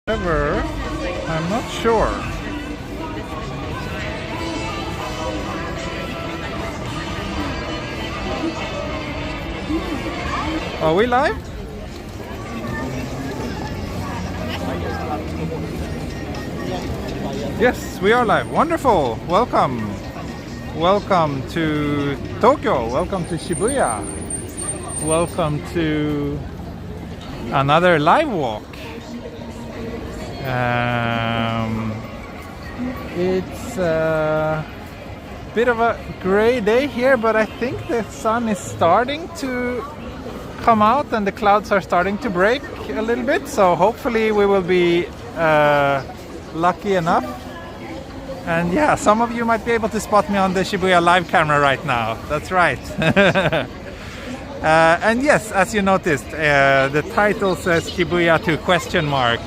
However, I'm not sure. Are we live? Yes, we are live. Wonderful. Welcome. Welcome to Tokyo. Welcome to Shibuya. Welcome to another live walk. It's a bit of a gray day here, but I think the sun is starting to come out and the clouds are starting to break a little bit, so hopefully we will be lucky enough. And yeah, some of you might be able to spot me on the Shibuya live camera right now. That's right. And yes, as you noticed, the title says Shibuya to question mark.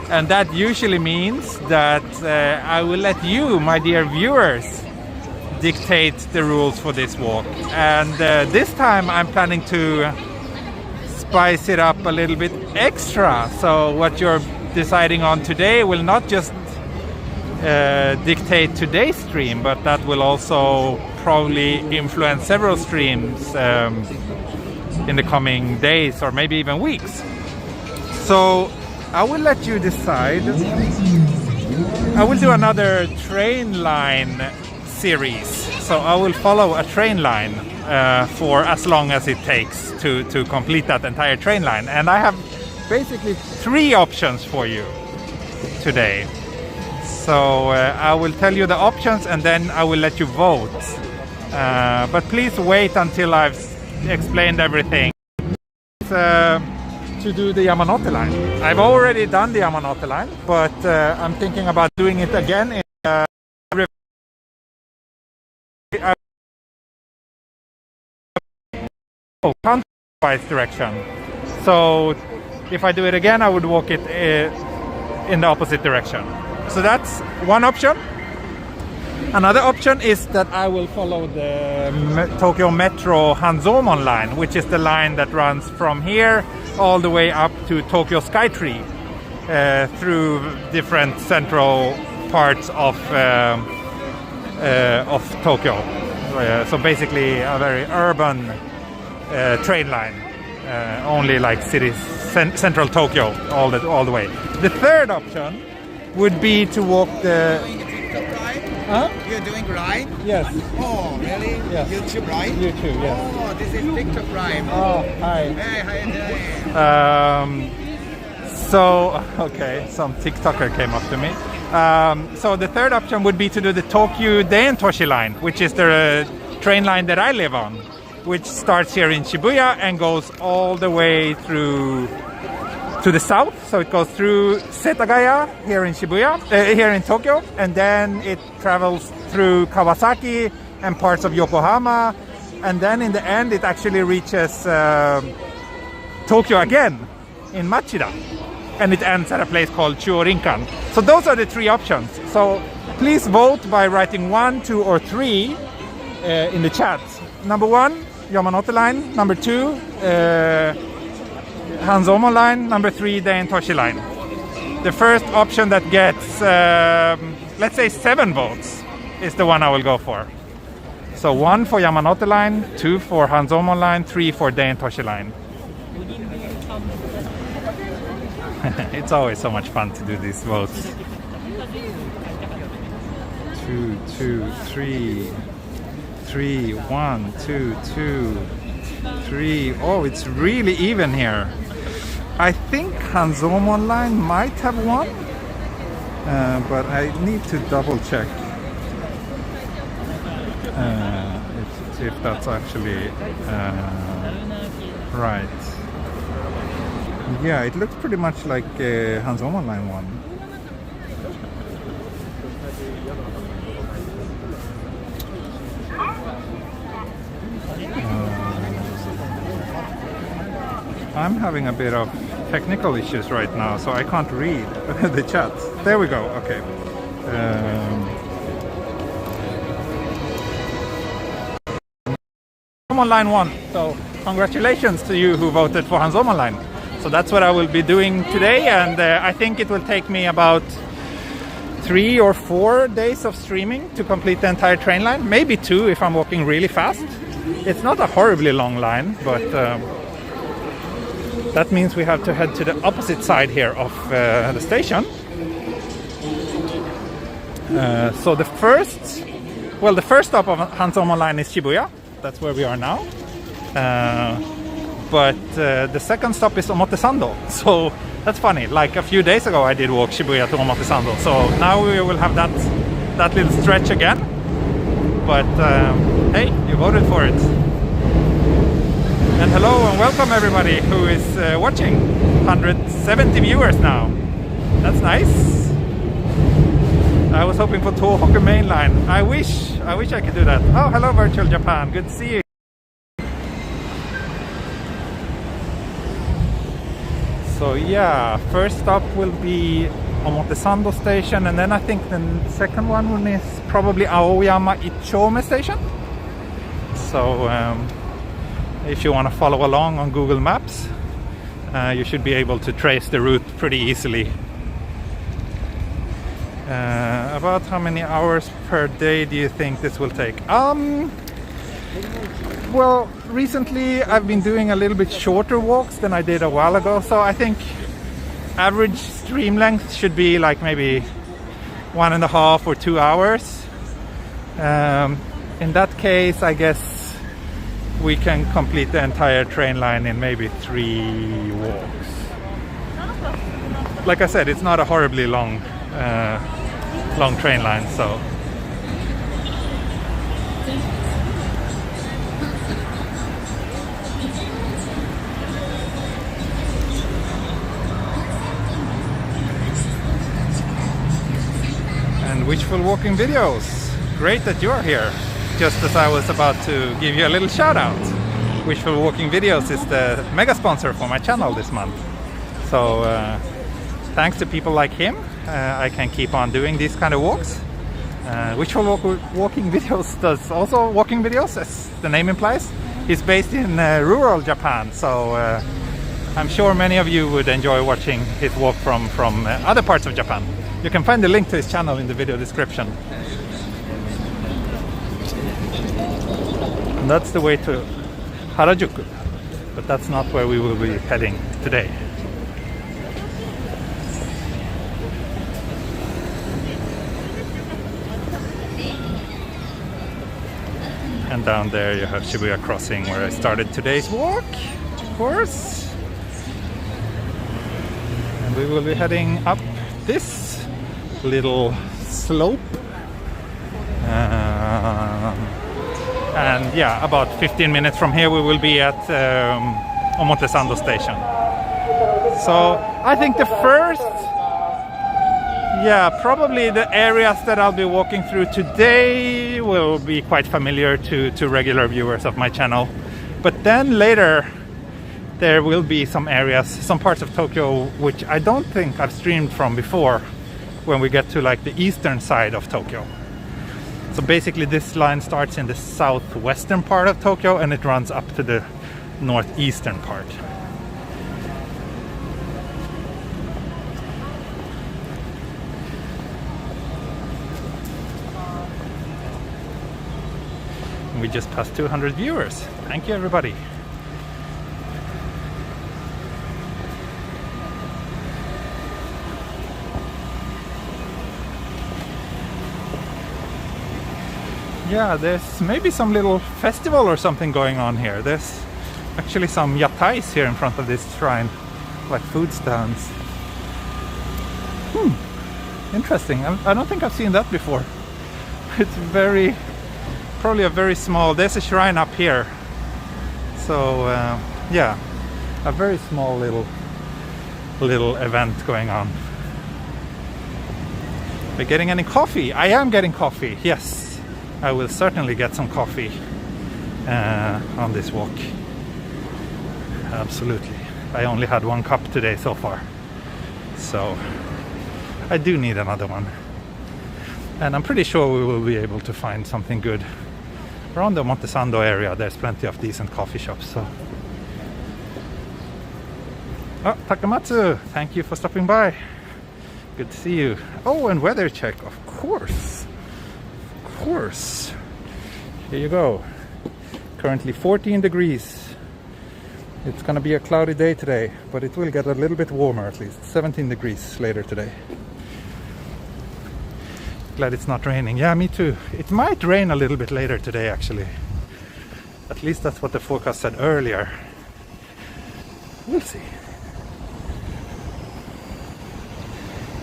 And that usually means that I will let you, my dear viewers, dictate the rules for this walk. And this time I'm planning to spice it up a little bit extra. So what you're deciding on today will not just dictate today's stream, but that will also probably influence several streams in the coming days or maybe even weeks. So I will let you decide. I will do another train line series. So I will follow a train line for as long as it takes to complete that entire train line. And I have basically 3 options for you today. So I will tell you the options and then I will let you vote. But please wait until I've explained everything. To do the Yamanote line. I've already done the Yamanote line, but I'm thinking about doing it again in counterclockwise direction. So if I do it again, I would walk it in the opposite direction. So that's one option. Another option is that I will follow the Tokyo Metro Hanzomon line, which is the line that runs from here all the way up to Tokyo Skytree through different central parts of Tokyo. So basically a very urban train line, only like cities, central Tokyo all the way. The third option would be to walk the... Huh? You're doing right? Yes. Oh, really? Yes. YouTube, right? YouTube, yes. Oh, this is TikTok, right? Oh, hi. Hey, how you doing? So, okay, some TikToker came up to me. So the third option would be to do the Tokyo Daentoshi line, which is the train line that I live on, which starts here in Shibuya and goes all the way through to the south. So it goes through Setagaya here in Shibuya, here in Tokyo, and then it travels through Kawasaki and parts of Yokohama, and then in the end it actually reaches Tokyo again in Machida, and it ends at a place called Chuorinkan. So those are the 3 options. So please vote by writing 1, 2 or 3 in the chat. Number 1, Yamanote line. Number 2, Hanzomon line. Number 3, Daentoshi line. The first option that gets, let's say 7 votes is the one I will go for. So 1 for Yamanote line, 2 for Hanzomon line, 3 for Daentoshi line. It's always so much fun to do these votes. 2, 2, 3, 3, 1, 2, 2, 3. Oh, it's really even here. I think Hanzomon line might have won, but I need to double check if that's actually right. Yeah, it looks pretty much like Hanzomon line won. I'm having a bit of technical issues right now, so I can't read the chat. There we go. Okay. Hanzomon line won. So congratulations to you who voted for Hanzomon line. So that's what I will be doing today, and I think it will take me about 3 or 4 days of streaming to complete the entire train line. Maybe 2 if I'm walking really fast. It's not a horribly long line, but that means we have to head to the opposite side here of the station. So the first stop of Hanzomon line is Shibuya. That's where we are now. But the second stop is Omotesando. So that's funny. Like a few days ago, I did walk Shibuya to Omotesando. So now we will have that little stretch again. But hey, you voted for it. And hello and welcome everybody who is watching. 170 viewers now. That's nice. I was hoping for Tohoku main line. I wish I could do that. Oh, hello Virtual Japan. Good to see you. So yeah, first stop will be Omotesando Station, and then I think the second one is probably Aoyama Ichome Station. So if you want to follow along on Google Maps, you should be able to trace the route pretty easily. About how many hours per day do you think this will take? Well, recently I've been doing a little bit shorter walks than I did a while ago, so I think average stream length should be like maybe 1.5 or 2 hours. In that case, I guess we can complete the entire train line in maybe 3 walks. Like I said, it's not a horribly long train line, so. And Wishful Walking Videos, great that you are here. Just as I was about to give you a little shout out. Wishful Walking Videos is the mega sponsor for my channel this month. So thanks to people like him, I can keep on doing these kind of walks. Wishful Walking Videos does also walking videos, as the name implies. He's based in rural Japan, so I'm sure many of you would enjoy watching his walk from other parts of Japan. You can find the link to his channel in the video description. And that's the way to Harajuku, but that's not where we will be heading today. And down there you have Shibuya Crossing, where I started today's walk, of course. And we will be heading up this little slope. And yeah, about 15 minutes from here we will be at Omotesando Station. So I think the first, probably the areas that I'll be walking through today will be quite familiar to regular viewers of my channel. But then later there will be some areas, some parts of Tokyo which I don't think I've streamed from before when we get to like the eastern side of Tokyo. So basically this line starts in the southwestern part of Tokyo and it runs up to the northeastern part. We just passed 200 viewers. Thank you everybody. Yeah, there's maybe some little festival or something going on here. There's actually some yatais here in front of this shrine, like food stands. Interesting. I don't think I've seen that before. It's probably a very small, there's a shrine up here. So yeah, a very small little event going on. We're getting any coffee? I am getting coffee, yes. I will certainly get some coffee on this walk. Absolutely. I only had one cup today so far. So I do need another one. And I'm pretty sure we will be able to find something good. Around the Montesando area, there's plenty of decent coffee shops. So. Oh, Takamatsu, thank you for stopping by. Good to see you. Oh, and weather check, of course. Of course. Here you go. Currently 14 degrees. It's gonna be a cloudy day today, but it will get a little bit warmer at least. 17 degrees later today. Glad it's not raining. Yeah, me too. It might rain a little bit later today actually. At least that's what the forecast said earlier. We'll see.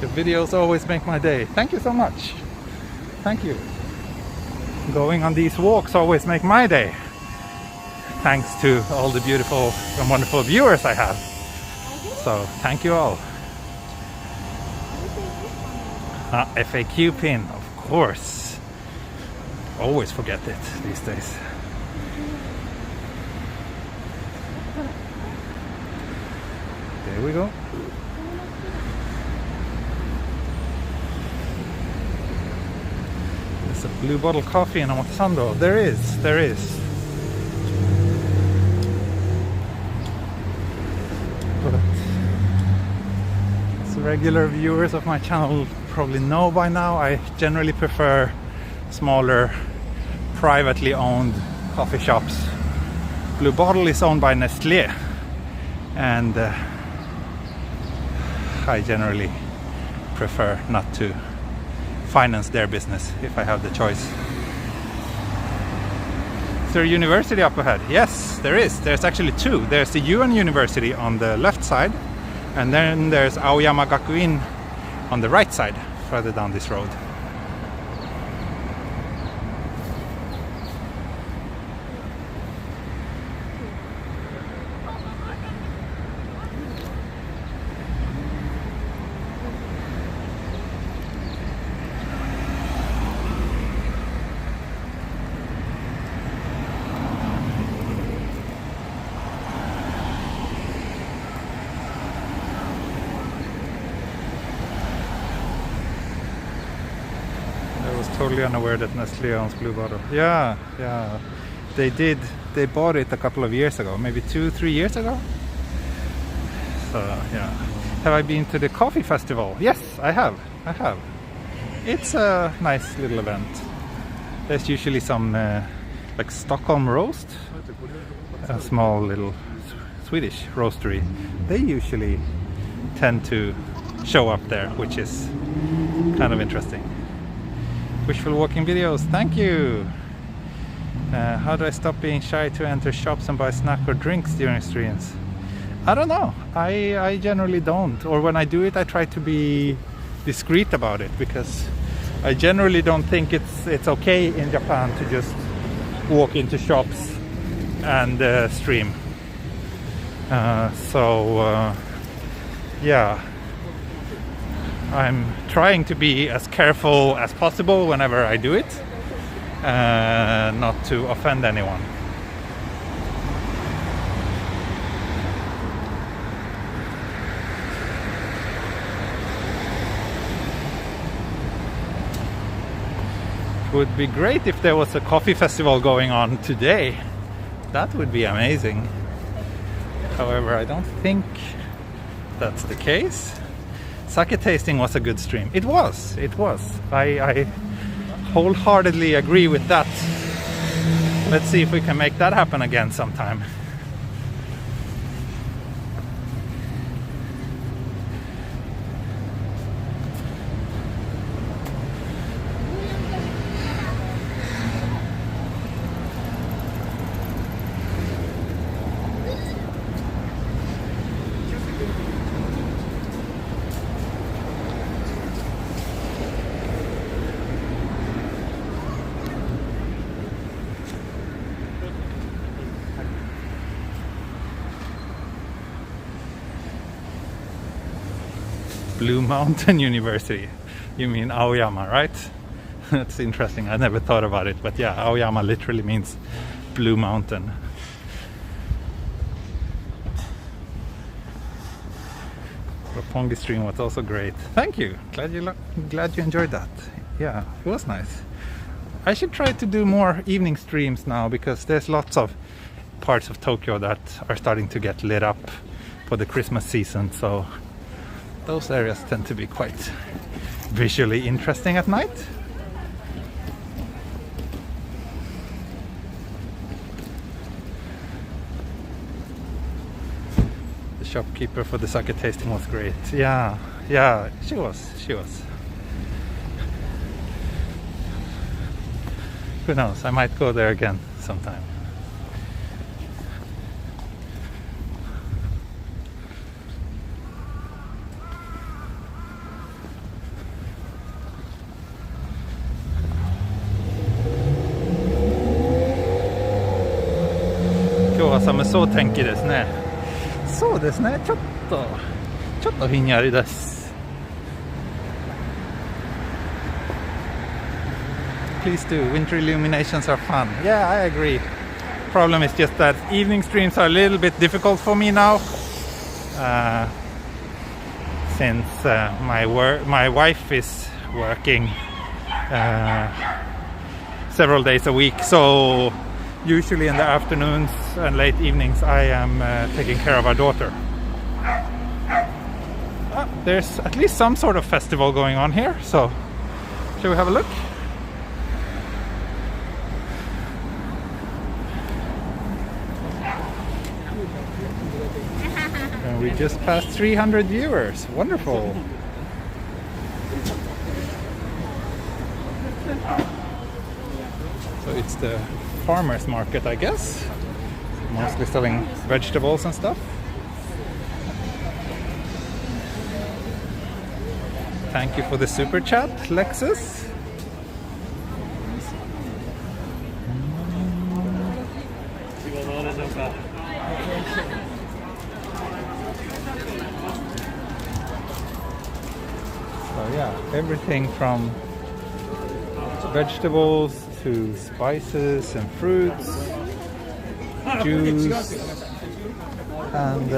The videos always make my day. Thank you so much. Thank you. Going on these walks always make my day. Thanks to all the beautiful and wonderful viewers I have. So thank you all. FAQ pin, of course. Always forget it these days. There we go. There's a blue bottle coffee in Montesando. There is, there is. But as regular viewers of my channel probably know by now, I generally prefer smaller, privately owned coffee shops. Blue Bottle is owned by Nestlé, and I generally prefer not to finance their business if I have the choice. Is there a university up ahead? Yes, there is. There's actually two. There's the UN University on the left side, and then there's Aoyama Gakuin on the right side, further down this road. Totally unaware that Nestlé owns Blue Bottle. Yeah, yeah. They did. They bought it a couple of years ago, maybe 2-3 years ago. So yeah. Have I been to the coffee festival? Yes, I have. I have. It's a nice little event. There's usually some like Stockholm roast, a small little Swedish roastery. They usually tend to show up there, which is kind of interesting. Wishful walking videos, thank you. How do I stop being shy to enter shops and buy snack or drinks during streams? I don't know. I generally don't, or when I do it I try to be discreet about it, because I generally don't think it's okay in Japan to just walk into shops and stream. Yeah, I'm trying to be as careful as possible whenever I do it, not to offend anyone. It would be great if there was a coffee festival going on today. That would be amazing. However, I don't think that's the case. Sake tasting was a good stream. It was. I wholeheartedly agree with that. Let's see if we can make that happen again sometime. Blue Mountain University. You mean Aoyama, right? That's interesting. I never thought about it, but yeah, Aoyama literally means Blue Mountain. Pongi stream was also great. Thank you. Glad you enjoyed that. Yeah, it was nice. I should try to do more evening streams now because there's lots of parts of Tokyo that are starting to get lit up for the Christmas season, so those areas tend to be quite visually interesting at night. The shopkeeper for the sake tasting was great. Yeah, she was. Who knows, I might go there again sometime.今日は寒そう天気ですね。そうですね、ちょっとひんやりです。Please do. Winter illuminations are fun. Yeah, I agree. Problem is just that evening streams are a little bit difficult for me now, since my wife is working several days a week. So usually in the afternoons and late evenings, I am taking care of our daughter. There's at least some sort of festival going on here. So, shall we have a look? And we just passed 300 viewers. Wonderful. So it's the farmers market, I guess. Mostly selling vegetables and stuff. Thank you for the super chat, Lexus. So yeah, everything from vegetables to spices and fruits, juice, and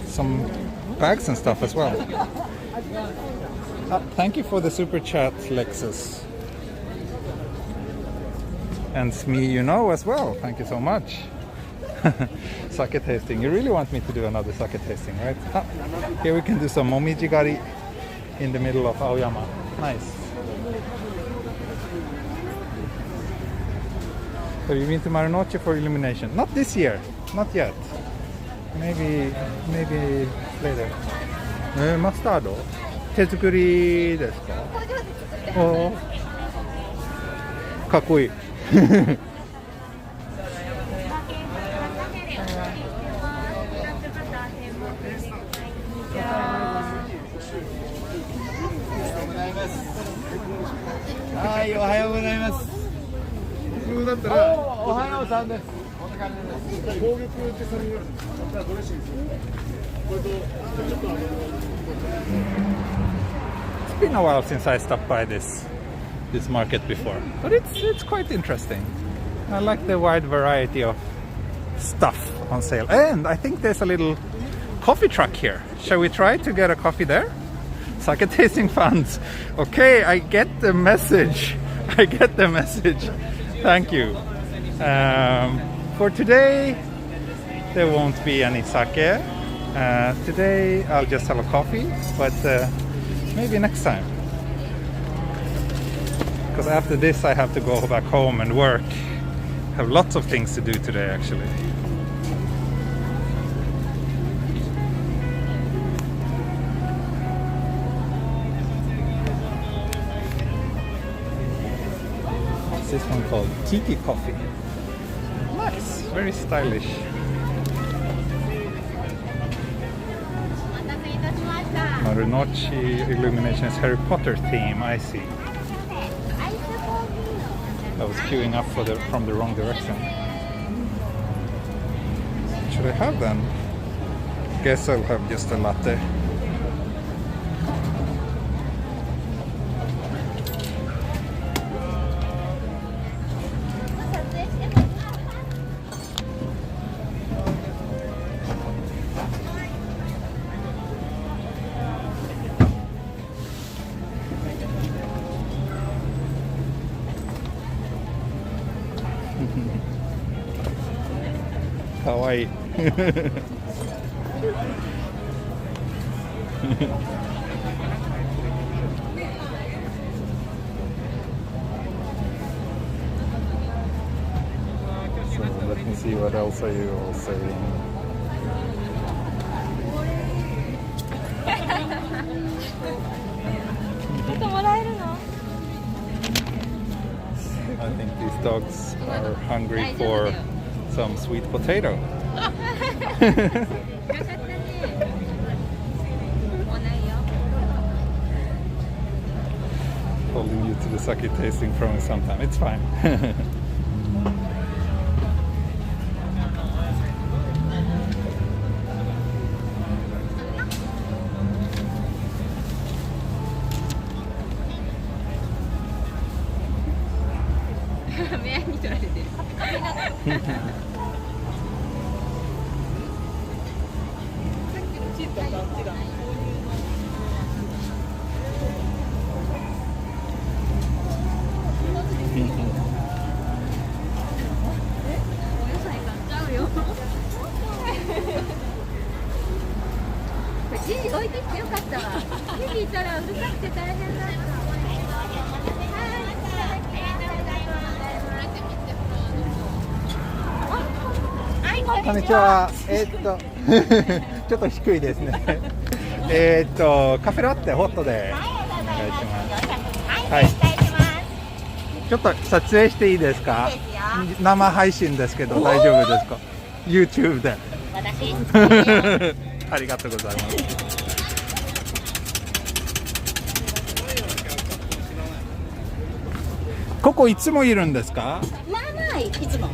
some bags and stuff as well. Thank you for the super chat, Lexus. And Smee, you know, as well. Thank you so much. Sake tasting. You really want me to do another sake tasting, right? Here we can do some momijigari in the middle of Aoyama. Nice. So you've been to Marunouchi for illumination? Not this year, not yet. Maybe later. Mustard? 手作りですか？おー、かっこいい。はい、おはようございます。普通だったら、おはようさんです。攻撃ってそれにドレッシングする。これとちょっとIt's been a while since I stopped by this market before, but it's quite interesting. I like the wide variety of stuff on sale, and I think there's a little coffee truck here. Shall we try to get a coffee there? Sake tasting fans. Okay, I get the message. Thank you. For today, there won't be any sake. Today I'll just have a coffee, but maybe next time. Because after this I have to go back home and work. I have lots of things to do today, actually. What's this one called? Tiki coffee. Nice, very stylish. Marunouchi illuminations Harry Potter theme, I see. I was queuing up from the wrong direction. What should I have then? Guess I'll have just a latte. かわいい。So let me see what else are you all saying. I think these dogs are hungry for some sweet potato. Holding you to the sake tasting from me sometime. It's fine.こんにちは。ちょっと低いですね。カフェラテホットでお願いします。はい。ちょっと撮影していいですか？生配信ですけど大丈夫ですか？ YouTube で。ありがとうございます。ここいつもいるんですか？まあまあいつも。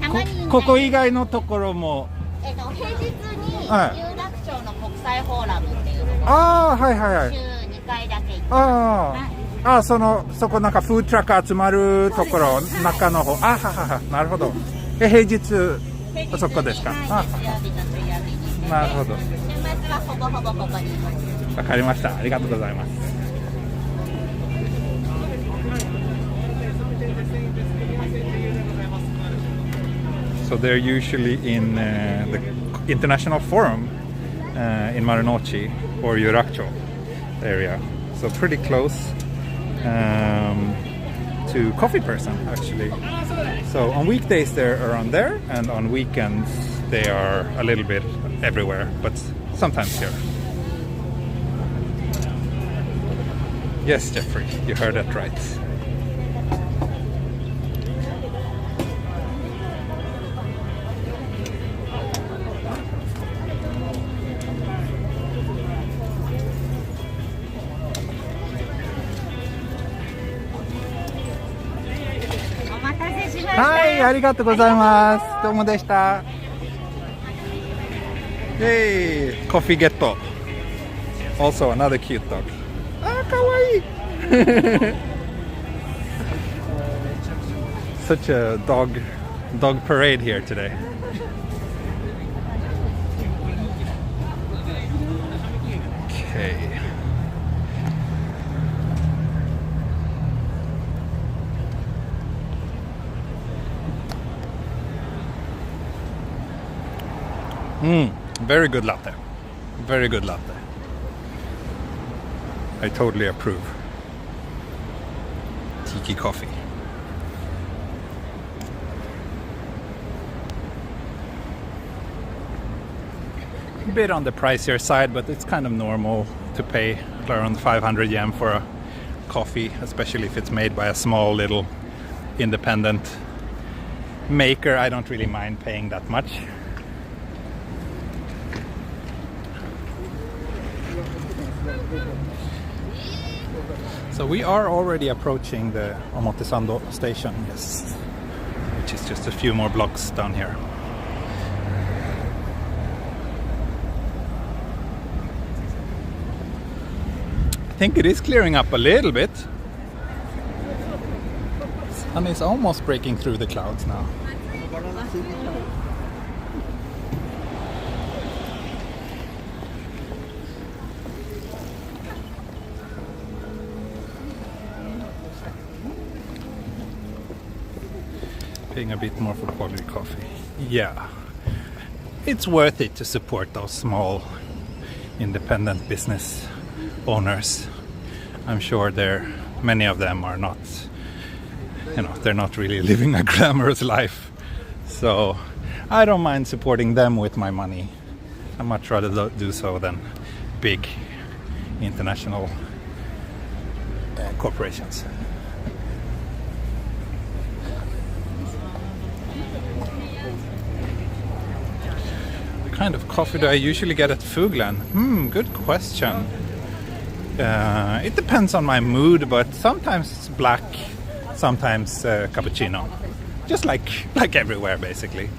たまにここ以外のところも。平日に有楽町の国際フォーラムっていうのが、ああはいはいはい。週2回だけ行ってああ、はい、そこなんかフードトラック集まるところ中の方。あははは、なるほど。平日そこですか？はい、月曜日と水曜日に。なるほど。週末はほぼほぼここにいます。わかりました。ありがとうございます。So they're usually in the international forum in Marunouchi or Yurakucho area. So pretty close to Coffee Person actually. So on weekdays they're around there, and on weekends they are a little bit everywhere, but sometimes here. Yes, Jeffrey, you heard that right. Hi, ありがとうございます。どうもでした。Hey, coffee getto. Also another cute dog. あ、かわいい。Such a dog parade here today. Okay. Very good latte. Very good latte. I totally approve. Tiki coffee. A bit on the pricier side, but it's kind of normal to pay around 500 yen for a coffee, especially if it's made by a small little independent maker. I don't really mind paying that much. So we are already approaching the Omotesando Station, yes, which is just a few more blocks down here. I think it is clearing up a little bit. Sun is almost breaking through the clouds now. Paying a bit more for quality coffee. Yeah. It's worth it to support those small independent business owners. I'm sure many of them are not, they're not really living a glamorous life. So I don't mind supporting them with my money. I'd much rather do so than big international corporations. What kind of coffee do I usually get at Fugland? Good question. It depends on my mood, but sometimes it's black, sometimes cappuccino. Just like everywhere, basically.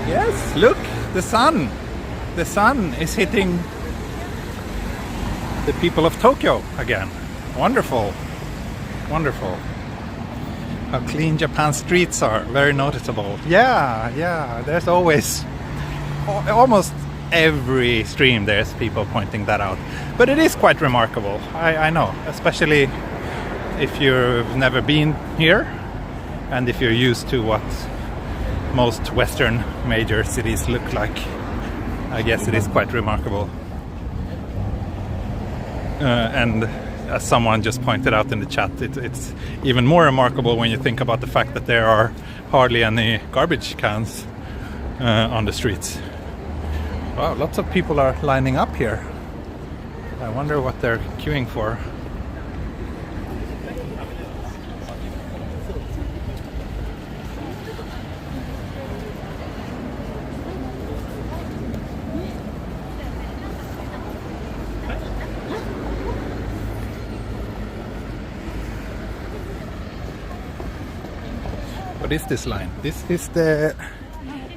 Yes, look, the sun. The sun is hitting the people of Tokyo again. Wonderful. Wonderful. How clean Japan's streets are. Very noticeable. Yeah. There's always, almost every stream there's people pointing that out. But it is quite remarkable. I know, especially if you've never been here and if you're used to what most Western major cities look like. I guess it is quite remarkable. And as someone just pointed out in the chat, it's even more remarkable when you think about the fact that there are hardly any garbage cans on the streets. Wow, lots of people are lining up here. I wonder what they're queuing for. What is this line? This is the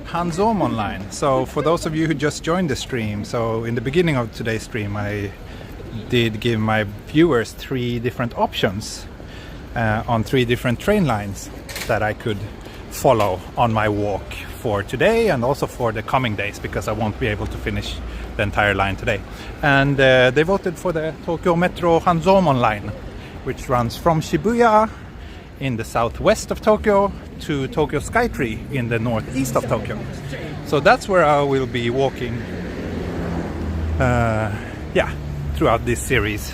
Hanzomon line. So for those of you who just joined the stream, so in the beginning of today's stream I did give my viewers 3 different options on 3 different train lines that I could follow on my walk for today and also for the coming days, because I won't be able to finish the entire line today. And they voted for the Tokyo Metro Hanzomon line, which runs from Shibuya in the southwest of Tokyo to Tokyo Skytree in the northeast of Tokyo. So that's where I will be walking throughout this series.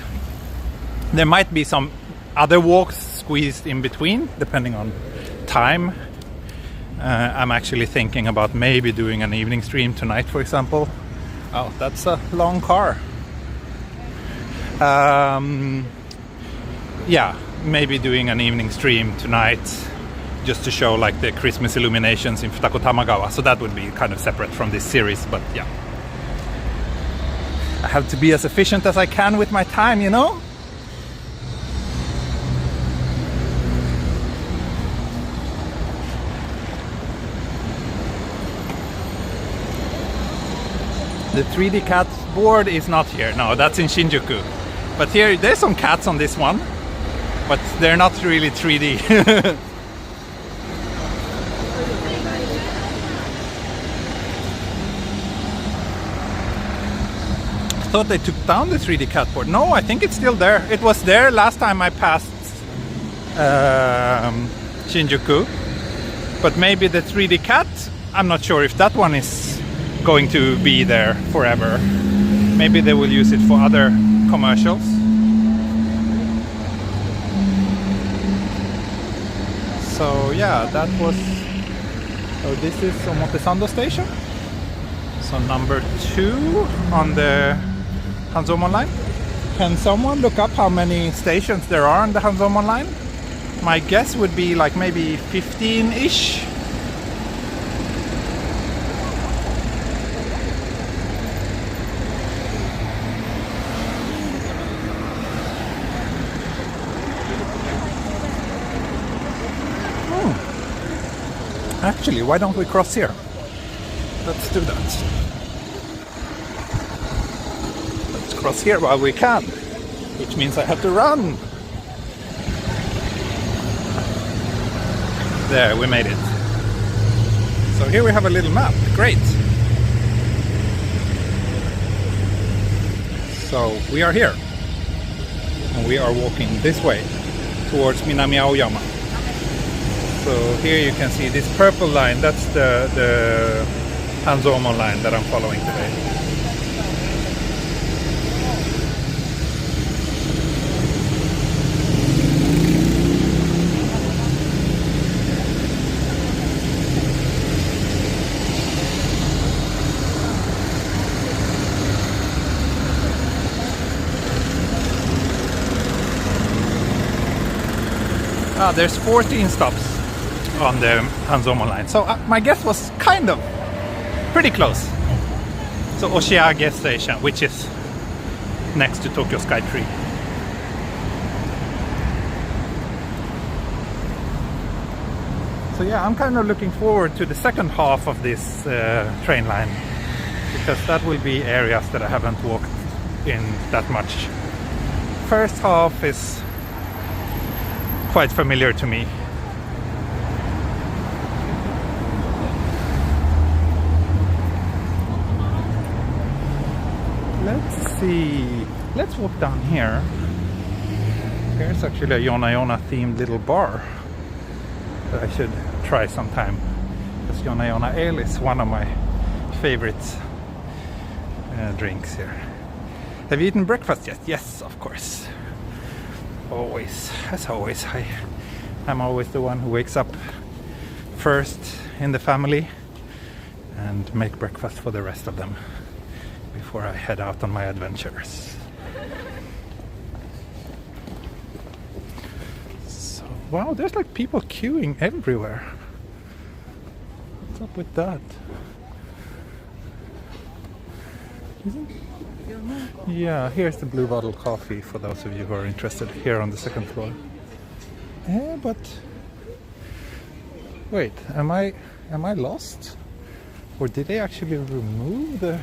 There might be some other walks squeezed in between depending on time. I'm actually thinking about maybe doing an evening stream tonight, for example. Oh, that's a long car. Maybe doing an evening stream tonight just to show like the Christmas illuminations in Futako Tamagawa. So that would be kind of separate from this series, but yeah. I have to be as efficient as I can with my time, you know? The 3D cat board is not here. No, that's in Shinjuku. But here, there's some cats on this one. But they're not really 3D. I thought they took down the 3D cat board. No, I think it's still there. It was there last time I passed Shinjuku. But maybe the 3D cat, I'm not sure if that one is going to be there forever. Maybe they will use it for other commercials. So yeah, that was... Oh, this is Omotesando Station. So number 2 on the Hanzomon line. Can someone look up how many stations there are on the Hanzomon line? My guess would be like maybe 15-ish. Actually, why don't we cross here? Let's do that. Let's cross here while we can, which means I have to run. There, we made it. So here we have a little map. Great. So we are here. And we are walking this way towards Minami Aoyama. So here you can see this purple line. That's the Hanzomon line that I'm following today. There's 14 stops on the Hanzomon line, so my guess was kind of pretty close. So Oshiage Station, which is next to Tokyo Sky Tree. So yeah, I'm kind of looking forward to the second half of this train line, because that will be areas that I haven't walked in that much. First half is quite familiar to me. Let's see. Let's walk down here. Here's actually a Yona themed little bar that I should try sometime, because Yona Ale is one of my favorite drinks here. Have you eaten breakfast yet? Yes, of course. Always, as always, I'm always the one who wakes up first in the family and make breakfast for the rest of them before I head out on my adventures. So, wow, there's like people queuing everywhere. What's up with that? Yeah, here's the Blue Bottle Coffee for those of you who are interested, here on the second floor. Yeah, but wait, am I lost? Or did they actually remove the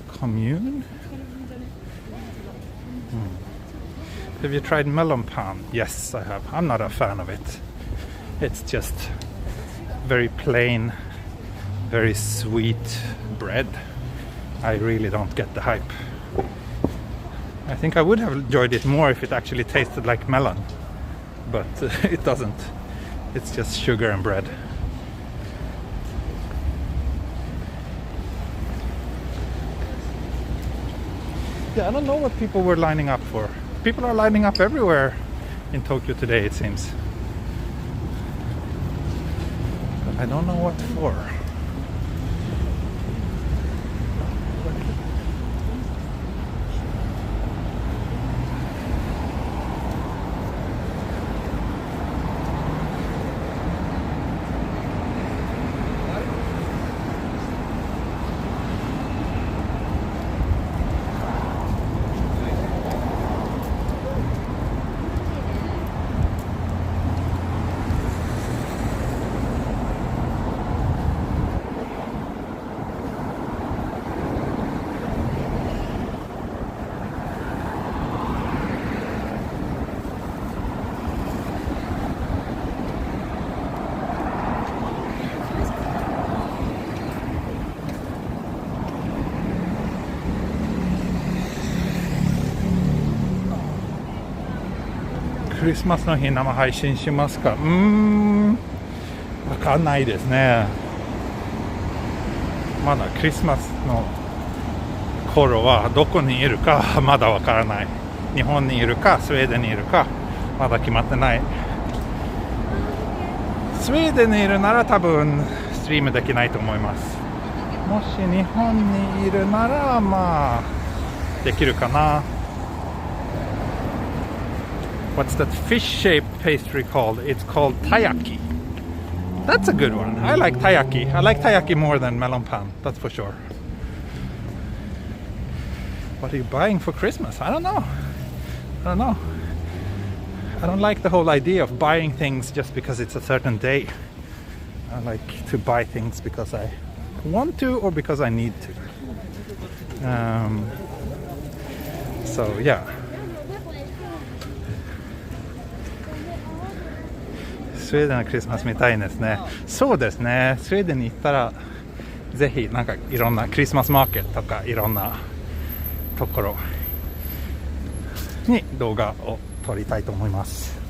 commune? Have you tried melon pan? Yes, I have. I'm not a fan of it. It's just very plain, very sweet bread. I really don't get the hype. I think I would have enjoyed it more if it actually tasted like melon, but it doesn't. It's just sugar and bread. Yeah, I don't know what people were lining up for. People are lining up everywhere in Tokyo today, it seems. But I don't know what for.クリスマスの日生配信しますか？わかんないですね。まだクリスマスの頃はどこにいるかまだわからない。日本にいるかスウェーデンにいるかまだ決まってない。スウェーデンにいるなら多分ストリームできないと思います。もし日本にいるならまあできるかな。What's that fish-shaped pastry called? It's called taiyaki. That's a good one. I like taiyaki. I like taiyaki more than melon pan, that's for sure. What are you buying for Christmas? I don't know. I don't like the whole idea of buying things just because it's a certain day. I like to buy things because I want to or because I need to. So yeah. スウェーデンのクリスマス見たいですね。そうですね。スウェーデンに行ったらぜひなんかいろんなクリスマスマーケットとかいろんなところに動画を撮りたいと思います。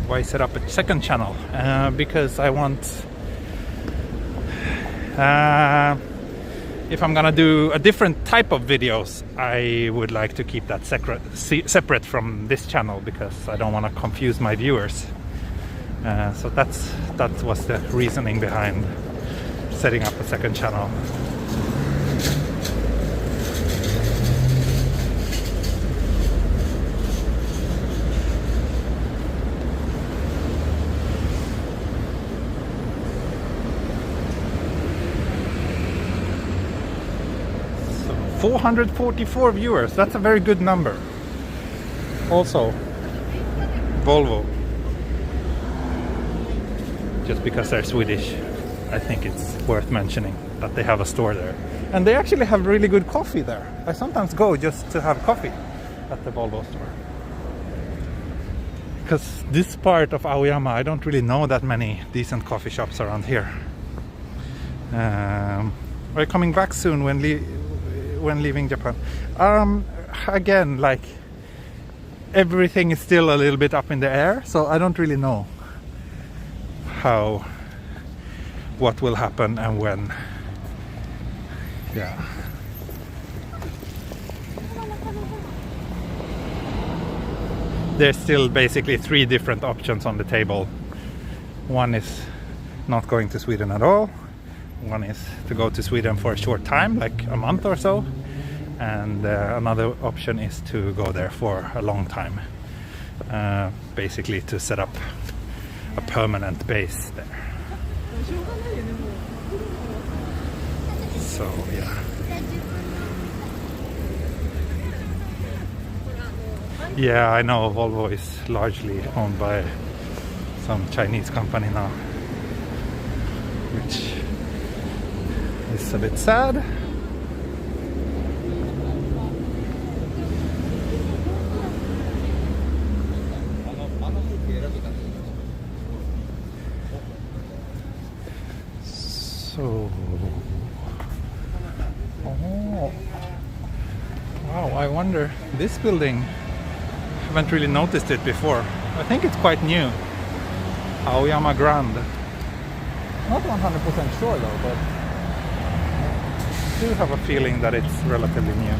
Why set up a second channel? Because I want if I'm gonna do a different type of videos, I would like to keep that separate from this channel because I don't want to confuse my viewers. So that was the reasoning behind setting up a second channel. So 444 viewers, that's a very good number. Also, Volvo. Just because they're Swedish, I think it's worth mentioning that they have a store there. And they actually have really good coffee there. I sometimes go just to have coffee at the Volvo store. Because this part of Aoyama, I don't really know that many decent coffee shops around here. Are you coming back soon when leaving Japan? Again, like, everything is still a little bit up in the air, so I don't really know what will happen and when. Yeah. There's still basically 3 different options on the table. One is not going to Sweden at all. One is to go to Sweden for a short time, like a month or so. And another option is to go there for a long time. Basically to set up a permanent base there. So yeah. Yeah, I know Volvo is largely owned by some Chinese company now, which is a bit sad. So, oh, wow, I wonder, this building, I haven't really noticed it before. I think it's quite new. Aoyama Grand. Not 100% sure though, but I do have a feeling that it's relatively new.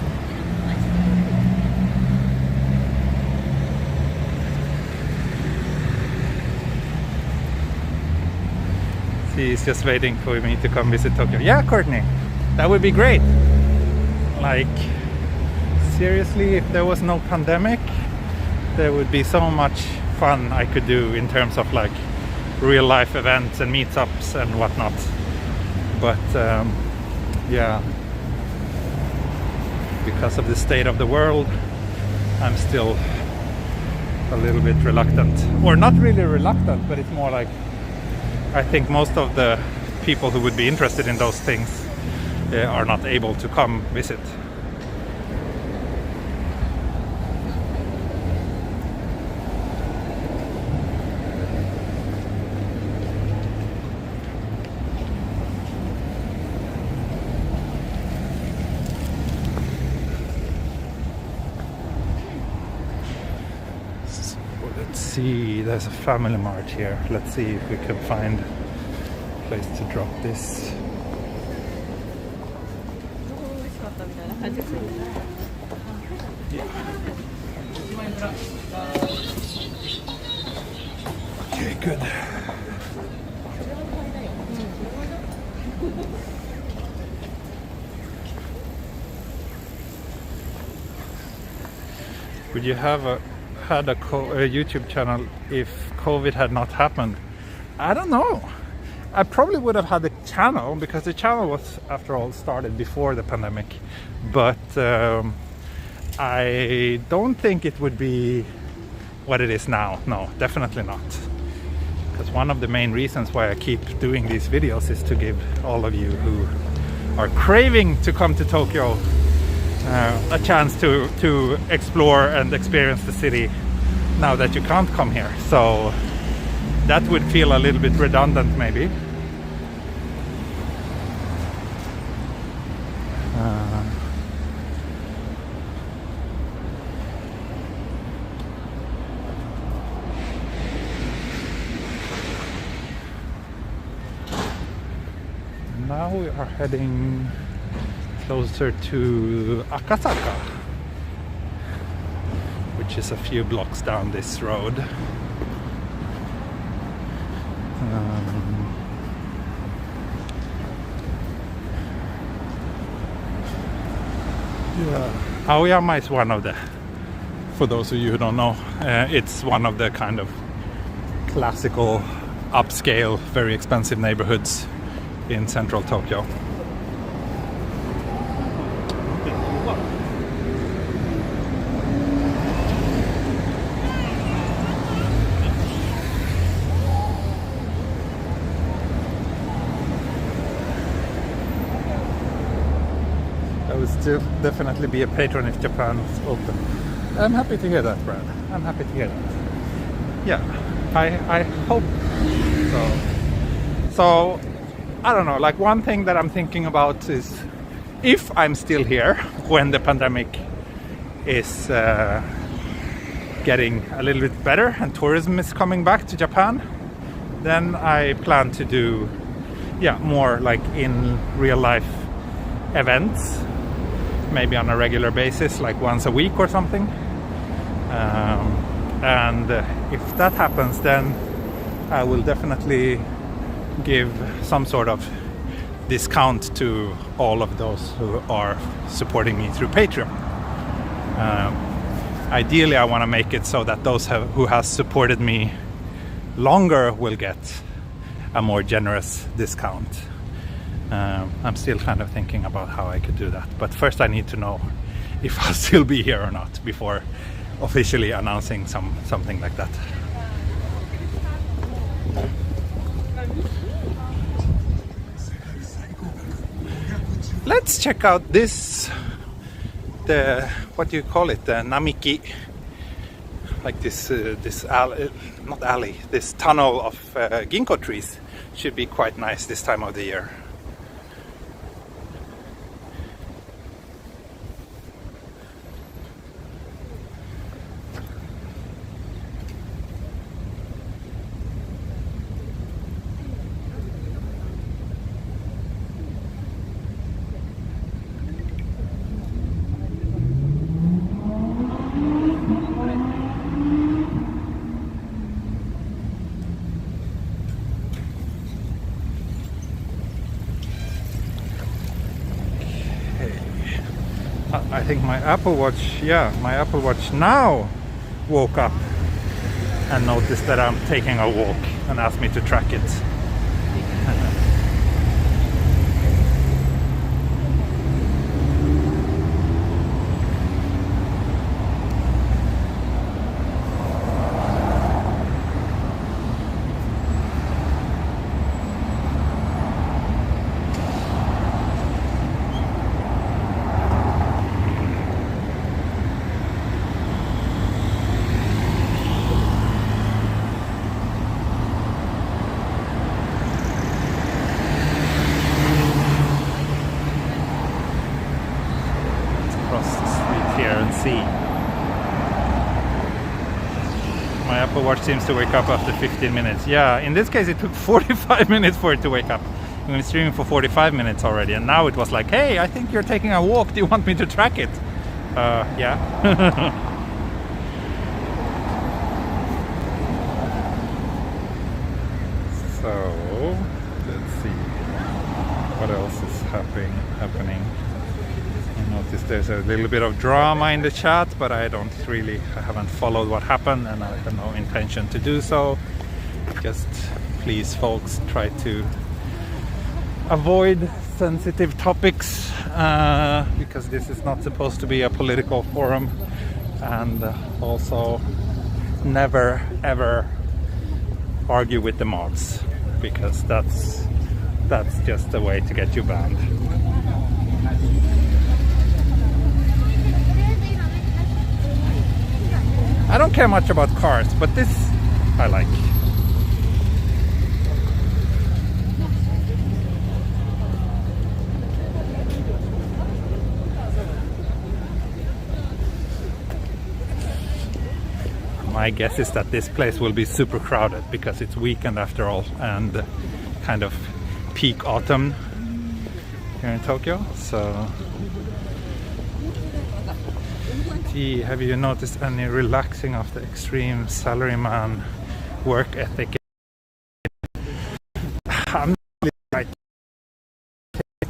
He's just waiting for me to come visit Tokyo. Yeah, Courtney, that would be great. Like, seriously, if there was no pandemic, there would be so much fun I could do in terms of like real life events and meetups and whatnot. But yeah, because of the state of the world, I'm still a little bit reluctant. Or not really reluctant, but it's more like I think most of the people who would be interested in those things are not able to come visit. See, there's a family mart here. Let's see if we can find a place to drop this. Okay, good. Would you have had a YouTube channel if COVID had not happened? I don't know. I probably would have had a channel, because the channel was, after all, started before the pandemic. But I don't think it would be what it is now. No, definitely not. Because one of the main reasons why I keep doing these videos is to give all of you who are craving to come to Tokyo a chance to explore and experience the city now that you can't come here. So that would feel a little bit redundant, maybe. Now we are heading closer to Akasaka, which is a few blocks down this road. Aoyama is one of the, for those of you who don't know, it's one of the kind of classical, upscale, very expensive neighborhoods in central Tokyo. I would still definitely be a patron if Japan is open. I'm happy to hear that, Brad. I'm happy to hear that. Yeah, I hope so. So, I don't know, like one thing that I'm thinking about is if I'm still here when the pandemic is getting a little bit better and tourism is coming back to Japan, then I plan to do more like in real life events, maybe on a regular basis, like once a week or something. And if that happens, then I will definitely give some sort of discount to all of those who are supporting me through Patreon. Ideally, I want to make it so that those who have supported me longer will get a more generous discount. I'm still kind of thinking about how I could do that, but first I need to know if I'll still be here or not before officially announcing something like that. Let's check out this, what do you call it, the Namiki, like this alley, not alley, this tunnel of ginkgo trees. Should be quite nice this time of the year. I think my Apple Watch now woke up and noticed that I'm taking a walk and asked me to track it. My Apple Watch seems to wake up after 15 minutes. Yeah, in this case it took 45 minutes for it to wake up. I've been streaming for 45 minutes already, and now it was like, hey, I think you're taking a walk, do you want me to track it? Yeah. So, let's see what else is happening. I noticed there's a little bit of drama in the chat, but I haven't followed what happened, and I have no intention to do so. Just please, folks, try to avoid sensitive topics because this is not supposed to be a political forum, and also never ever argue with the mods, because that's just a way to get you banned. I don't care much about cars, but this I like. My guess is that this place will be super crowded because it's weekend after all, and kind of peak autumn here in Tokyo. So, gee, have you noticed any relaxing of the extreme salaryman work ethic? I'm like,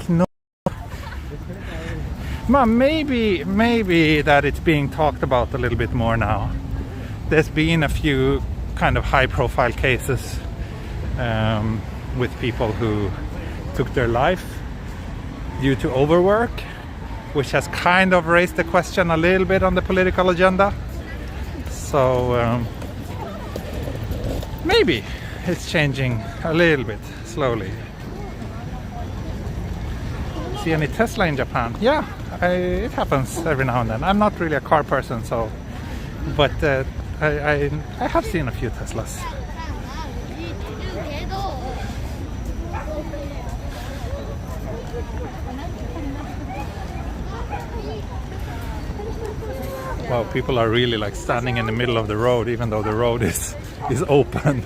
no. Well, maybe that it's being talked about a little bit more now. There's been a few kind of high-profile cases with people who took their life due to overwork, which has kind of raised the question a little bit on the political agenda. So maybe it's changing a little bit slowly. See any Tesla in Japan? Yeah, it happens every now and then. I'm not really a car person, so, but I have seen a few Teslas. Wow, people are really like standing in the middle of the road, even though the road is open.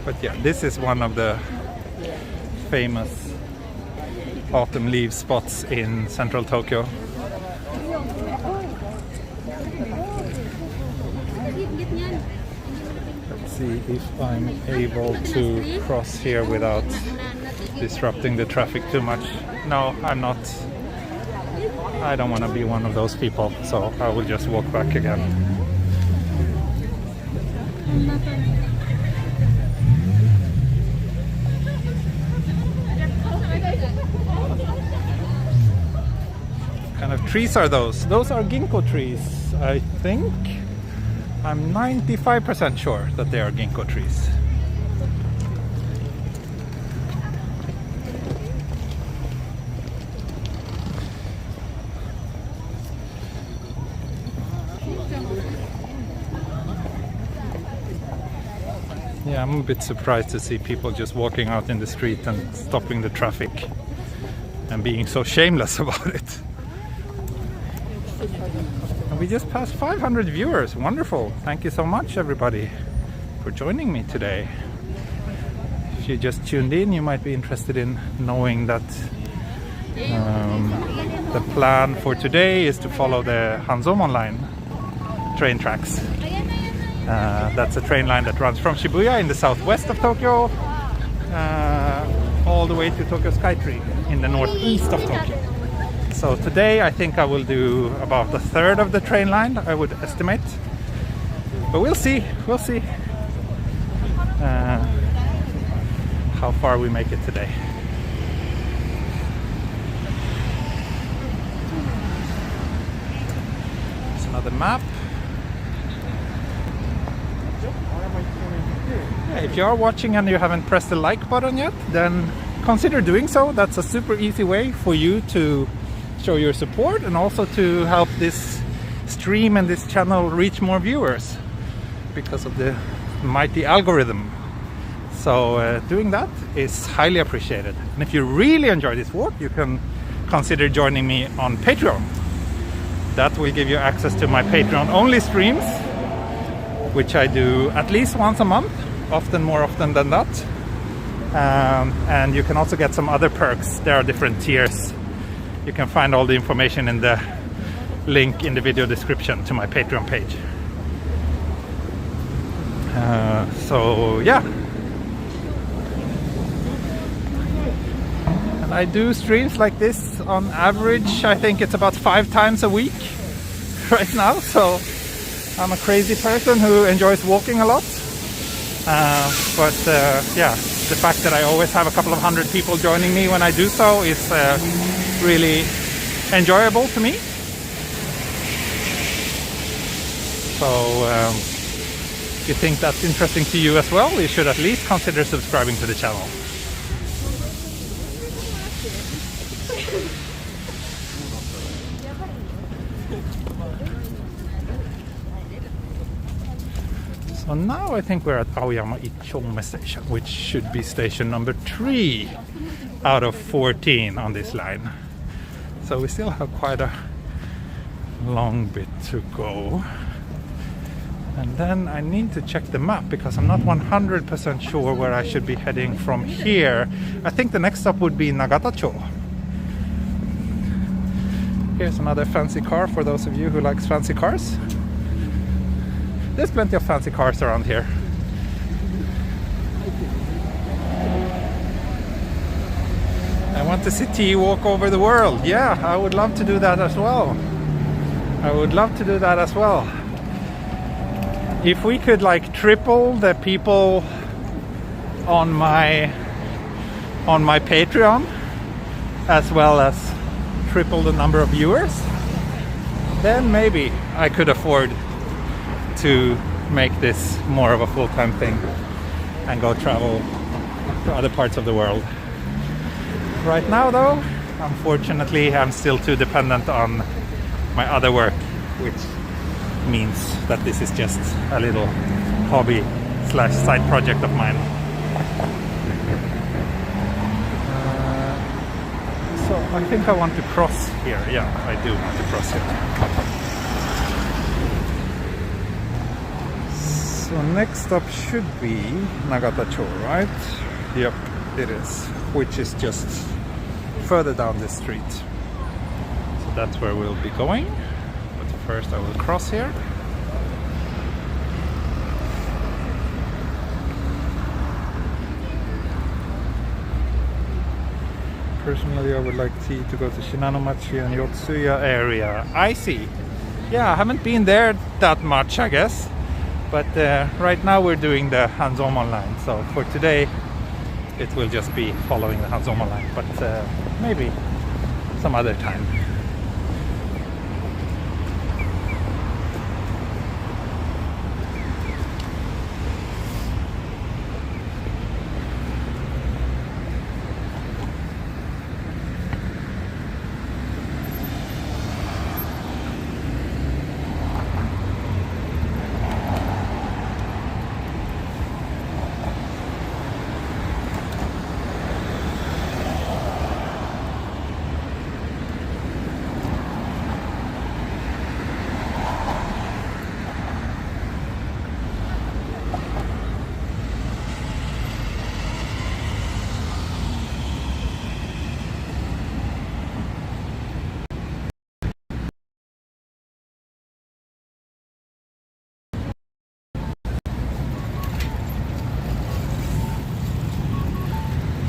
But yeah, this is one of the famous autumn leaf spots in central Tokyo. Let's see if I'm able to cross here without disrupting the traffic too much. No, I'm not. I don't want to be one of those people, so I will just walk back again. What kind of trees are those? Those are ginkgo trees, I think. I'm 95% sure that they are ginkgo trees. Yeah, I'm a bit surprised to see people just walking out in the street and stopping the traffic and being so shameless about it. And we just passed 500 viewers. Wonderful. Thank you so much, everybody, for joining me today. If you just tuned in, you might be interested in knowing that the plan for today is to follow the Hanzomon line train tracks. That's a train line that runs from Shibuya in the southwest of Tokyo all the way to Tokyo Skytree in the northeast of Tokyo. So today I think I will do about a third of the train line, I would estimate. But we'll see how far we make it today. There's another map. Yeah, if you are watching and you haven't pressed the like button yet, then consider doing so. That's a super easy way for you to show your support and also to help this stream and this channel reach more viewers because of the mighty algorithm. So doing that is highly appreciated. And if you really enjoy this work, you can consider joining me on Patreon. That will give you access to my Patreon only streams, which I do at least once a month, often more often than that. And you can also get some other perks. There are different tiers. You can find all the information in the link in the video description to my Patreon page. So yeah. And I do streams like this on average. I think it's about 5 times a week right now. So I'm a crazy person who enjoys walking a lot. Yeah, the fact that I always have a couple of hundred people joining me when I do so is really enjoyable to me. So if you think that's interesting to you as well, you should at least consider subscribing to the channel. So now I think we're at Aoyama Ichome Station, which should be station number 3 out of 14 on this line. So we still have quite a long bit to go. And then I need to check the map because I'm not 100% sure where I should be heading from here. I think the next stop would be Nagatachua. Here's another fancy car for those of you who likes fancy cars. There's plenty of fancy cars around here. I want to city walk over the world. Yeah, I would love to do that as well. I would love to do that as well. If we could like triple the people on my Patreon, as well as triple the number of viewers, then maybe I could afford to make this more of a full-time thing and go travel to other parts of the world. Right now though, unfortunately I'm still too dependent on my other work, which means that this is just a little hobby / side project of mine. So I think I want to cross here. Yeah, I do want to cross here. So next up should be Nagatachua, right? Yep, it is. Which is just further down the street. So that's where we'll be going. But first I will cross here. Personally, I would like to go to Shinanomachi and Yotsuya area. I see. Yeah, I haven't been there that much, I guess. But right now we're doing the Hanzomon line. So for today, it will just be following the Hanzomon line. But maybe some other time.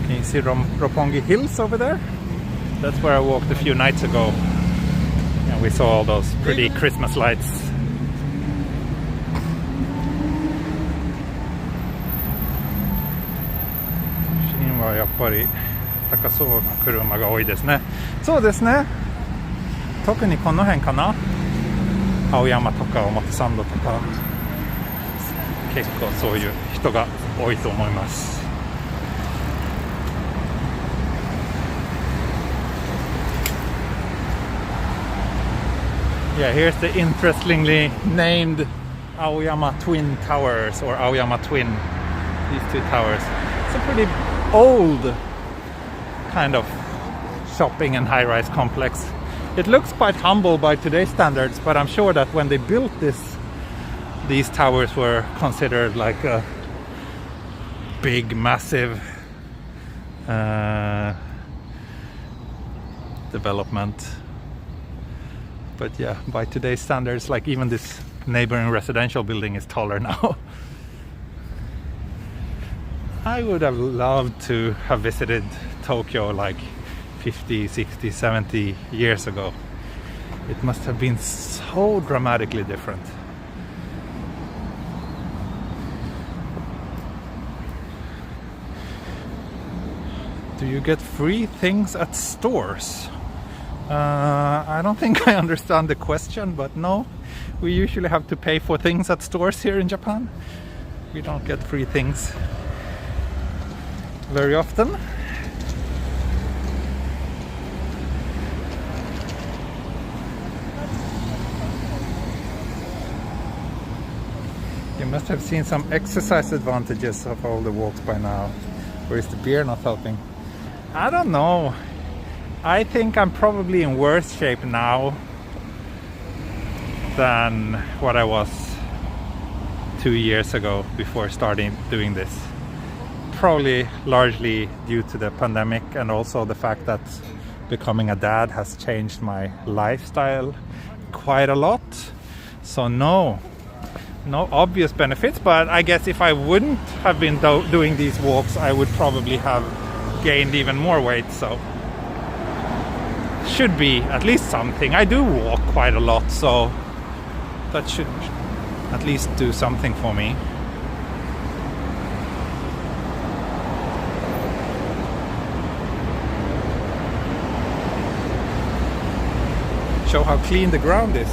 Can you see Roppongi Hills over there? That's where I walked a few nights ago. And we saw all those pretty Christmas lights. Shinはやっぱり高そうな車が多いですね。そうですね。特にこの辺かな。青山とか表参道とか結構そういう人が多いと思います。Yeah, here's the interestingly named Aoyama Twin Towers, or Aoyama Twin, these two towers. It's a pretty old kind of shopping and high-rise complex. It looks quite humble by today's standards, but I'm sure that when they built these towers were considered like a big, massive development. But yeah, by today's standards, like even this neighboring residential building is taller now. I would have loved to have visited Tokyo like 50, 60, 70 years ago. It must have been so dramatically different. Do you get free things at stores? I don't think I understand the question, but no. We usually have to pay for things at stores here in Japan. We don't get free things very often. You must have seen some exercise advantages of all the walks by now. Or is the beer not helping? I don't know. I think I'm probably in worse shape now than what I was 2 years ago before starting doing this. Probably largely due to the pandemic, and also the fact that becoming a dad has changed my lifestyle quite a lot. So no obvious benefits, but I guess if I wouldn't have been doing these walks, I would probably have gained even more weight. So should be at least something. I do walk quite a lot, so that should at least do something for me. Show how clean the ground is.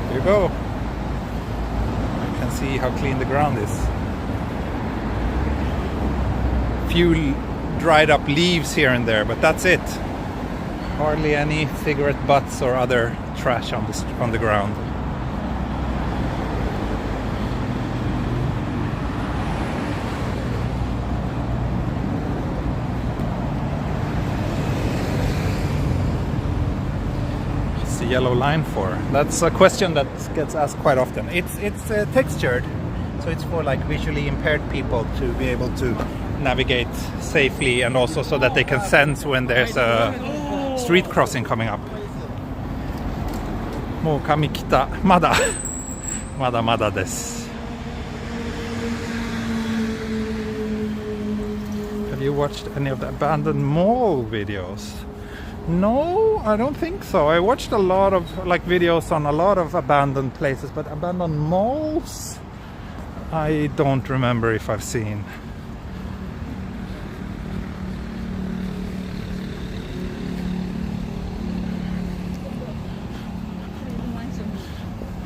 Here you go. You can see how clean the ground is. Few dried up leaves here and there, but that's it. Hardly any cigarette butts or other trash on the ground. What's the yellow line for? That's a question that gets asked quite often. It's textured, so it's for like visually impaired people to be able to navigate safely, and also so that they can sense when there's a street crossing coming up. もう髪切った。まだです。Have you watched any of the abandoned mall videos? No, I don't think so. I watched a lot of videos on a lot of abandoned places, but abandoned malls, I don't remember if I've seen.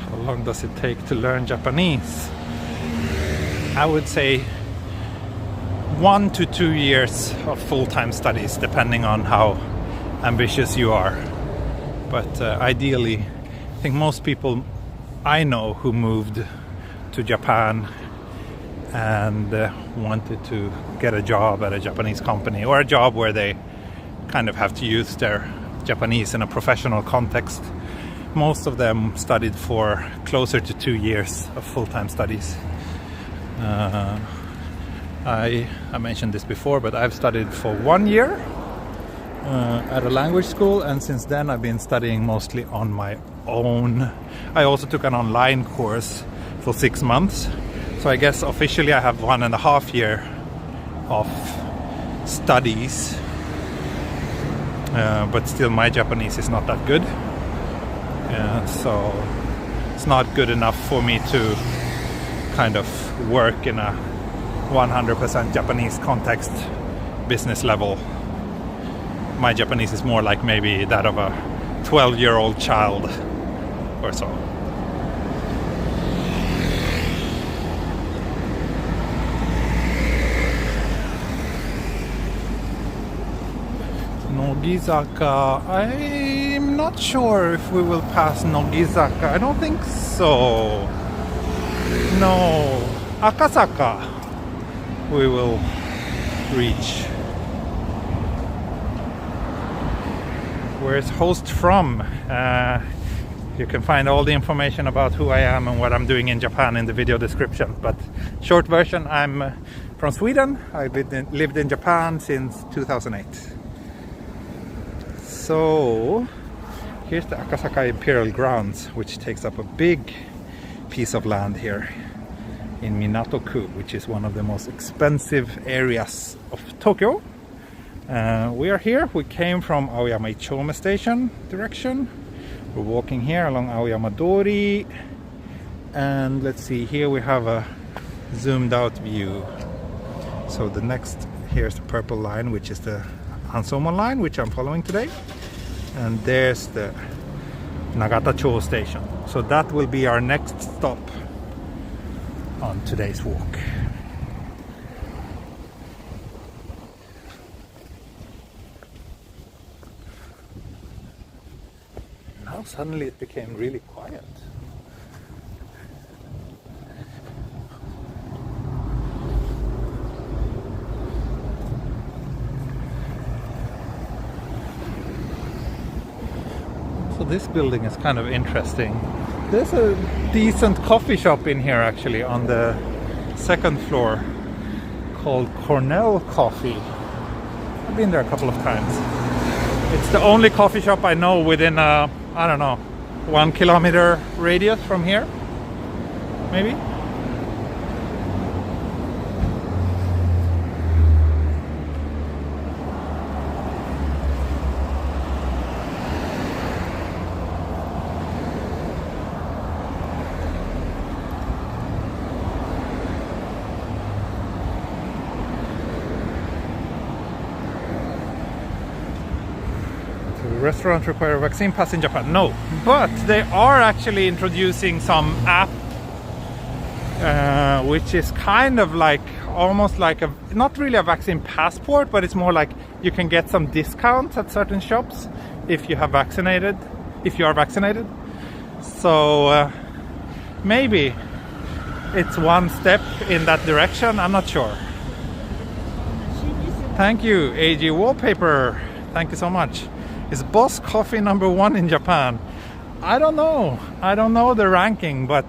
How long does it take to learn Japanese? I would say 1 to 2 years of full-time studies, depending on how ambitious you are. But ideally, I think most people I know who moved to Japan and wanted to get a job at a Japanese company, or a job where they kind of have to use their Japanese in a professional context. Most of them studied for closer to 2 years of full-time studies. I mentioned this before, but I've studied for 1 year at a language school, and since then I've been studying mostly on my own. I also took an online course for 6 months, so I guess officially I have 1.5 years of studies, but still my Japanese is not that good. So it's not good enough for me to kind of work in a 100% Japanese context, business level. My Japanese is more like maybe that of a 12-year-old child or so. Nogizaka, I'm not sure if we will pass Nogizaka. I don't think so. No, Akasaka we will reach. Where's host from? You can find all the information about who I am and what I'm doing in Japan in the video description. But short version, I'm from Sweden. I've lived in Japan since 2008. So here's the Akasaka Imperial Grounds, which takes up a big piece of land here in Minato-ku, which is one of the most expensive areas of Tokyo. We are here. We came from Aoyama Ichome Station direction. We're walking here along Aoyama Dori. And let's see, here we have a zoomed out view. So the next, here's the purple line, which is the Hanzomon line, which I'm following today. And there's the Nagatachua Station. So that will be our next stop on today's walk. Now suddenly it became really quiet. So this building is kind of interesting. There's a decent coffee shop in here actually on the second floor called Cornell Coffee. I've been there a couple of times. It's the only coffee shop I know within a, I don't know, 1 kilometer radius from here, maybe. Restaurants require a vaccine pass in Japan? No, but they are actually introducing some app which is kind of like almost like a, not really a vaccine passport, but it's more like you can get some discounts at certain shops if you are vaccinated. So maybe it's one step in that direction. I'm not sure. Thank you, AG Wallpaper. Thank you so much. Is Boss Coffee #1 in Japan? I don't know. I don't know the ranking, but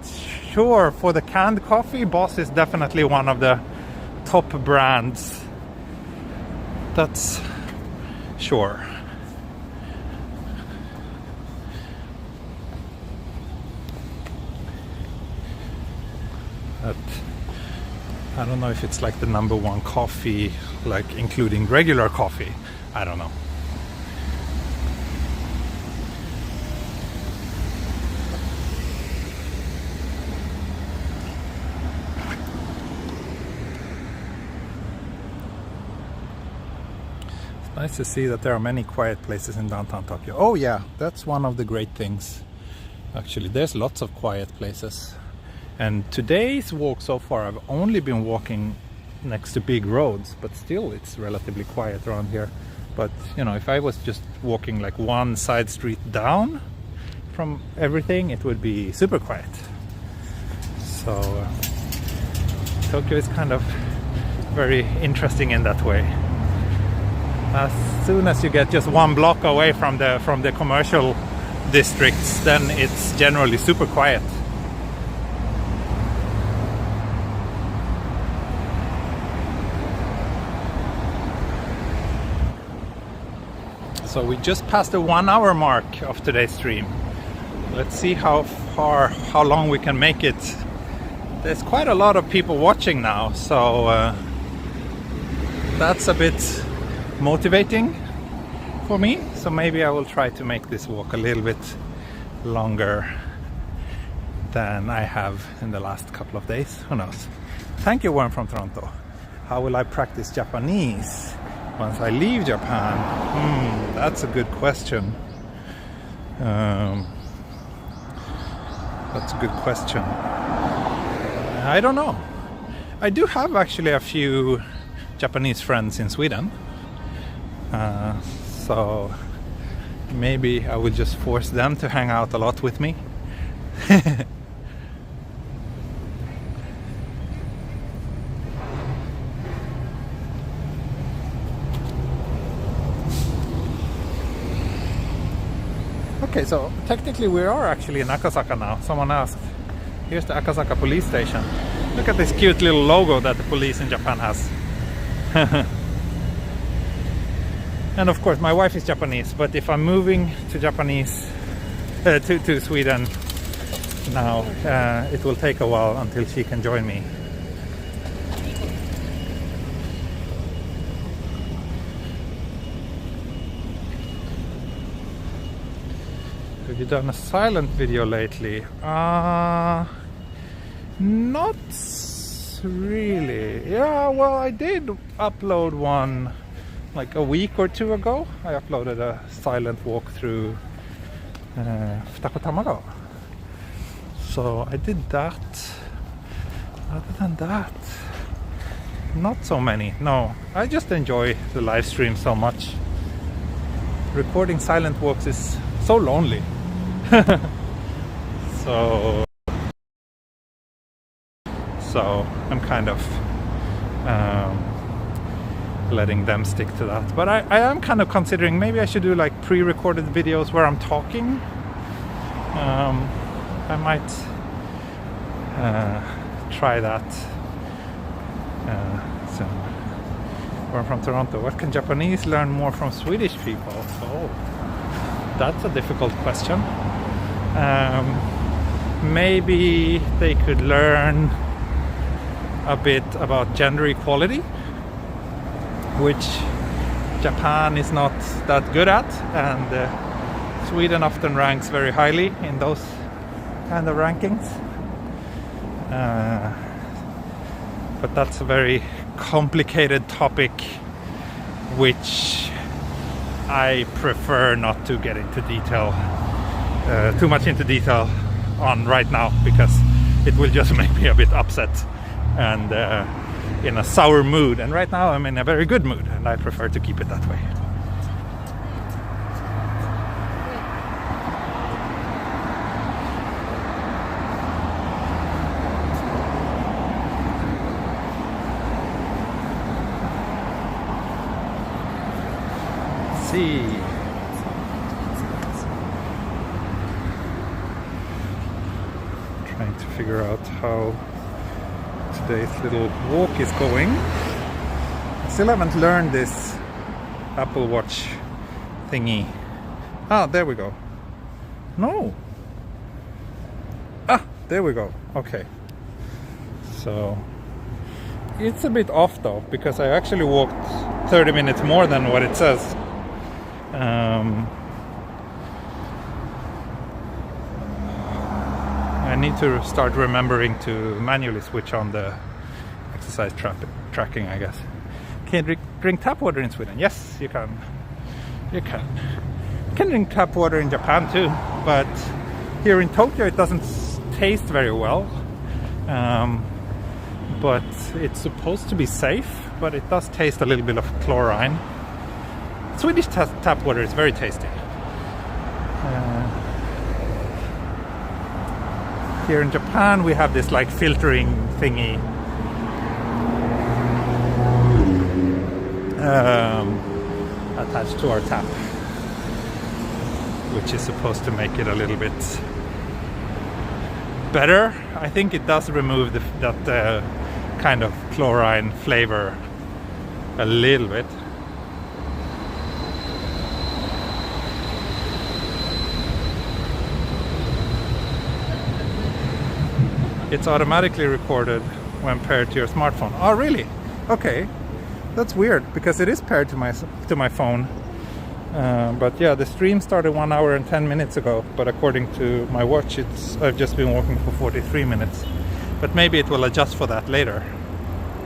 sure, for the canned coffee, Boss is definitely one of the top brands. That's sure. But I don't know if it's like the #1 coffee, like including regular coffee. I don't know. Nice to see that there are many quiet places in downtown Tokyo. Oh yeah, that's one of the great things. Actually, there's lots of quiet places. And today's walk so far, I've only been walking next to big roads, but still it's relatively quiet around here. But, you know, if I was just walking like one side street down from everything, it would be super quiet. So, Tokyo is kind of very interesting in that way. As soon as you get just one block away from the commercial districts, then it's generally super quiet. So we just passed the 1 hour mark of today's stream. Let's see how long we can make it. There's quite a lot of people watching now, so that's a bit motivating for me. So maybe I will try to make this walk a little bit longer than I have in the last couple of days. Who knows? Thank you, Warren from Toronto. How will I practice Japanese once I leave Japan? That's a good question. That's a good question. I don't know. I do have actually a few Japanese friends in Sweden. So maybe I will just force them to hang out a lot with me. Okay, so technically we are actually in Akasaka now. Someone asked. Here's the Akasaka police station. Look at this cute little logo that the police in Japan has. And of course my wife is Japanese, but if I'm moving to to Sweden now, it will take a while until she can join me. Have you done a silent video lately? Not really. Yeah, well, I did upload one like a week or two ago. I uploaded a silent walk through Futakotamaga. So I did that. Other than that, not so many. No, I just enjoy the live stream so much. Recording silent walks is so lonely. So I'm kind of letting them stick to that. But I am kind of considering maybe I should do like pre-recorded videos where I'm talking. I might try that soon. We're from Toronto. What can Japanese learn more from Swedish people? Oh, that's a difficult question. Maybe they could learn a bit about gender equality, which Japan is not that good at, and Sweden often ranks very highly in those kind of rankings. But that's a very complicated topic, which I prefer not to get into detail, too much into detail on right now, because it will just make me a bit upset and in a sour mood. And right now I'm in a very good mood, and I prefer to keep it that way. See. Trying to figure out how today's little walk is going. I still haven't learned this Apple Watch thingy. Ah, there we go. No. Ah, there we go. Okay. So it's a bit off though, because I actually walked 30 minutes more than what it says. I need to start remembering to manually switch on the exercise tracking, I guess. Can you drink tap water in Sweden? Yes, you can. You can. You can drink tap water in Japan too, but here in Tokyo it doesn't taste very well. But it's supposed to be safe, but it does taste a little bit of chlorine. Swedish tap water is very tasty. Here in Japan we have this like filtering thingy attached to our tap, which is supposed to make it a little bit better. I think it does remove that kind of chlorine flavor a little bit. It's automatically recorded when paired to your smartphone. Oh, really? Okay, that's weird, because it is paired to my phone. But yeah, the stream started 1 hour and 10 minutes ago. But according to my watch, I've just been walking for 43 minutes. But maybe it will adjust for that later.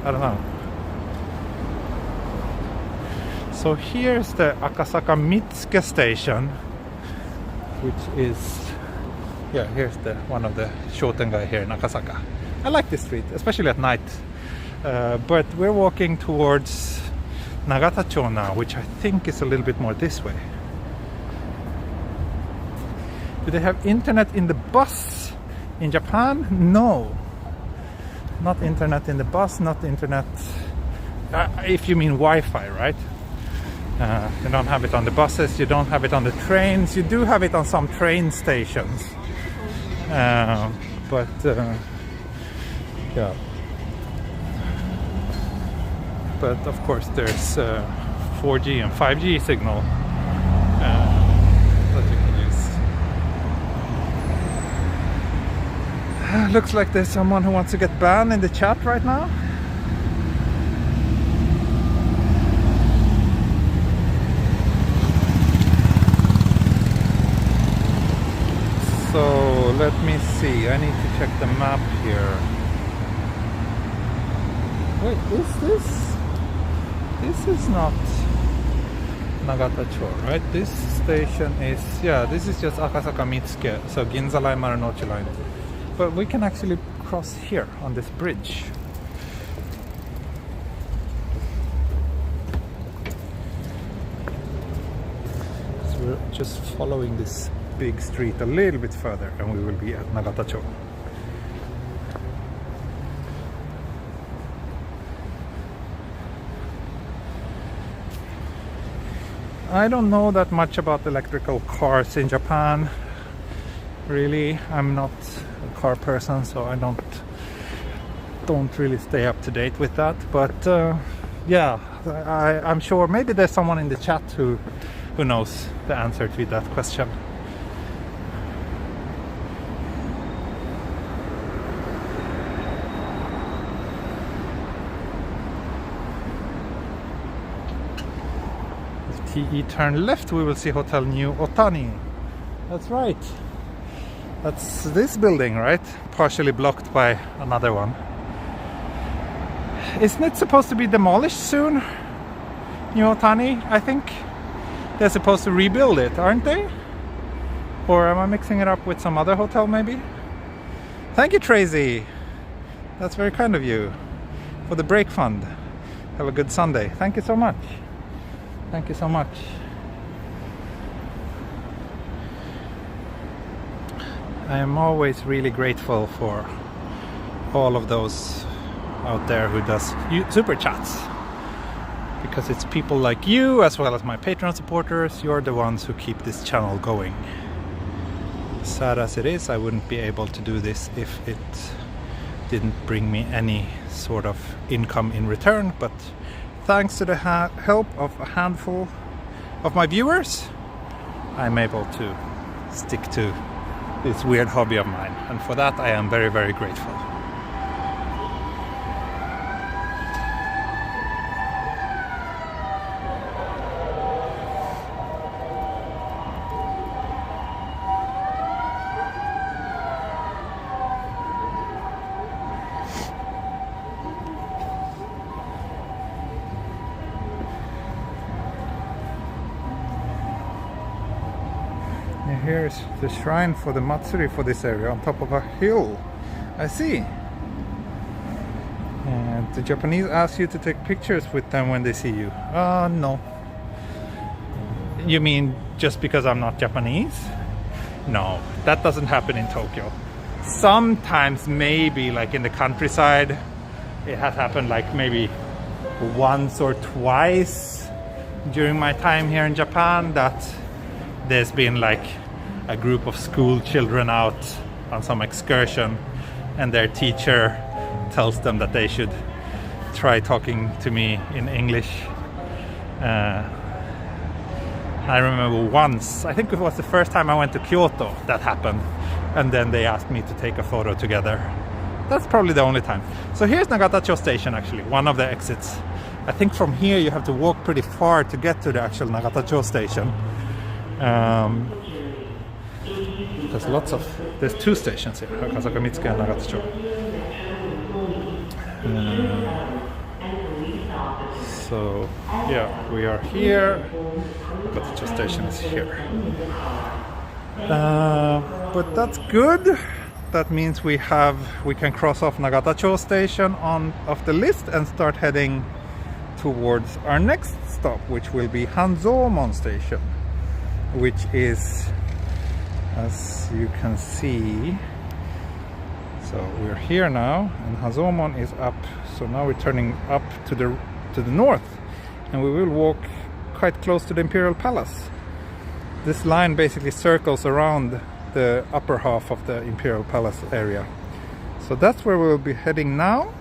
I don't know. So here's the Akasaka Mitsuke Station, which is. Yeah, here's one of the Shotengai here in Akasaka. I like this street, especially at night. But we're walking towards Nagatachua now, which I think is a little bit more this way. Do they have internet in the bus in Japan? No. Not internet in the bus, not internet... if you mean Wi-Fi, right? You don't have it on the buses, you don't have it on the trains. You do have it on some train stations. But yeah, but of course there's 4G and 5G signal that you can use. Looks like there's someone who wants to get banned in the chat right now. So let me see. I need to check the map here. Wait, is this? This is not Nagatachua, right? This station is, yeah, this is just Akasaka Mitsuke, so Ginza Line, Marunouchi Line. But we can actually cross here on this bridge. So we're just following this big street a little bit further and we will be at Nagatachua. I don't know that much about electrical cars in Japan. Really, I'm not a car person, so I don't really stay up to date with that. But yeah, I'm sure maybe there's someone in the chat who knows the answer to that question. TE turn left, we will see Hotel New Otani. That's right. That's this building, right? Partially blocked by another one. Isn't it supposed to be demolished soon? New Otani, I think. They're supposed to rebuild it, aren't they? Or am I mixing it up with some other hotel maybe? Thank you, Tracy. That's very kind of you. For the break fund. Have a good Sunday. Thank you so much. Thank you so much. I am always really grateful for all of those out there who does super chats, because it's people like you as well as my Patreon supporters. You're the ones who keep this channel going. Sad as it is, I wouldn't be able to do this if it didn't bring me any sort of income in return, but thanks to the help of a handful of my viewers, I'm able to stick to this weird hobby of mine, and for that I am very, very grateful. Here's the shrine for the Matsuri for this area on top of a hill. I see. And the Japanese ask you to take pictures with them when they see you. No. You mean just because I'm not Japanese? No, that doesn't happen in Tokyo. Sometimes maybe like in the countryside it has happened like maybe once or twice during my time here in Japan that there's been like a group of school children out on some excursion and their teacher tells them that they should try talking to me in English. I remember once, I think it was the first time I went to Kyoto, that happened, and then they asked me to take a photo together. That's probably the only time. So here's Nagatachua Station, actually, one of the exits. I think from here you have to walk pretty far to get to the actual Nagatachua Station. There's two stations here, Akasaka Mitsuke and Nagatachua. So yeah, we are here. Nagatachua Station is here. But that's good. That means we can cross off Nagatachua Station off the list and start heading towards our next stop, which will be Hanzomon Station, which is, as you can see, so we're here now and Hanzomon is up, so now we're turning up to the north and we will walk quite close to the Imperial Palace. This line basically circles around the upper half of the Imperial Palace area, so that's where we'll be heading now.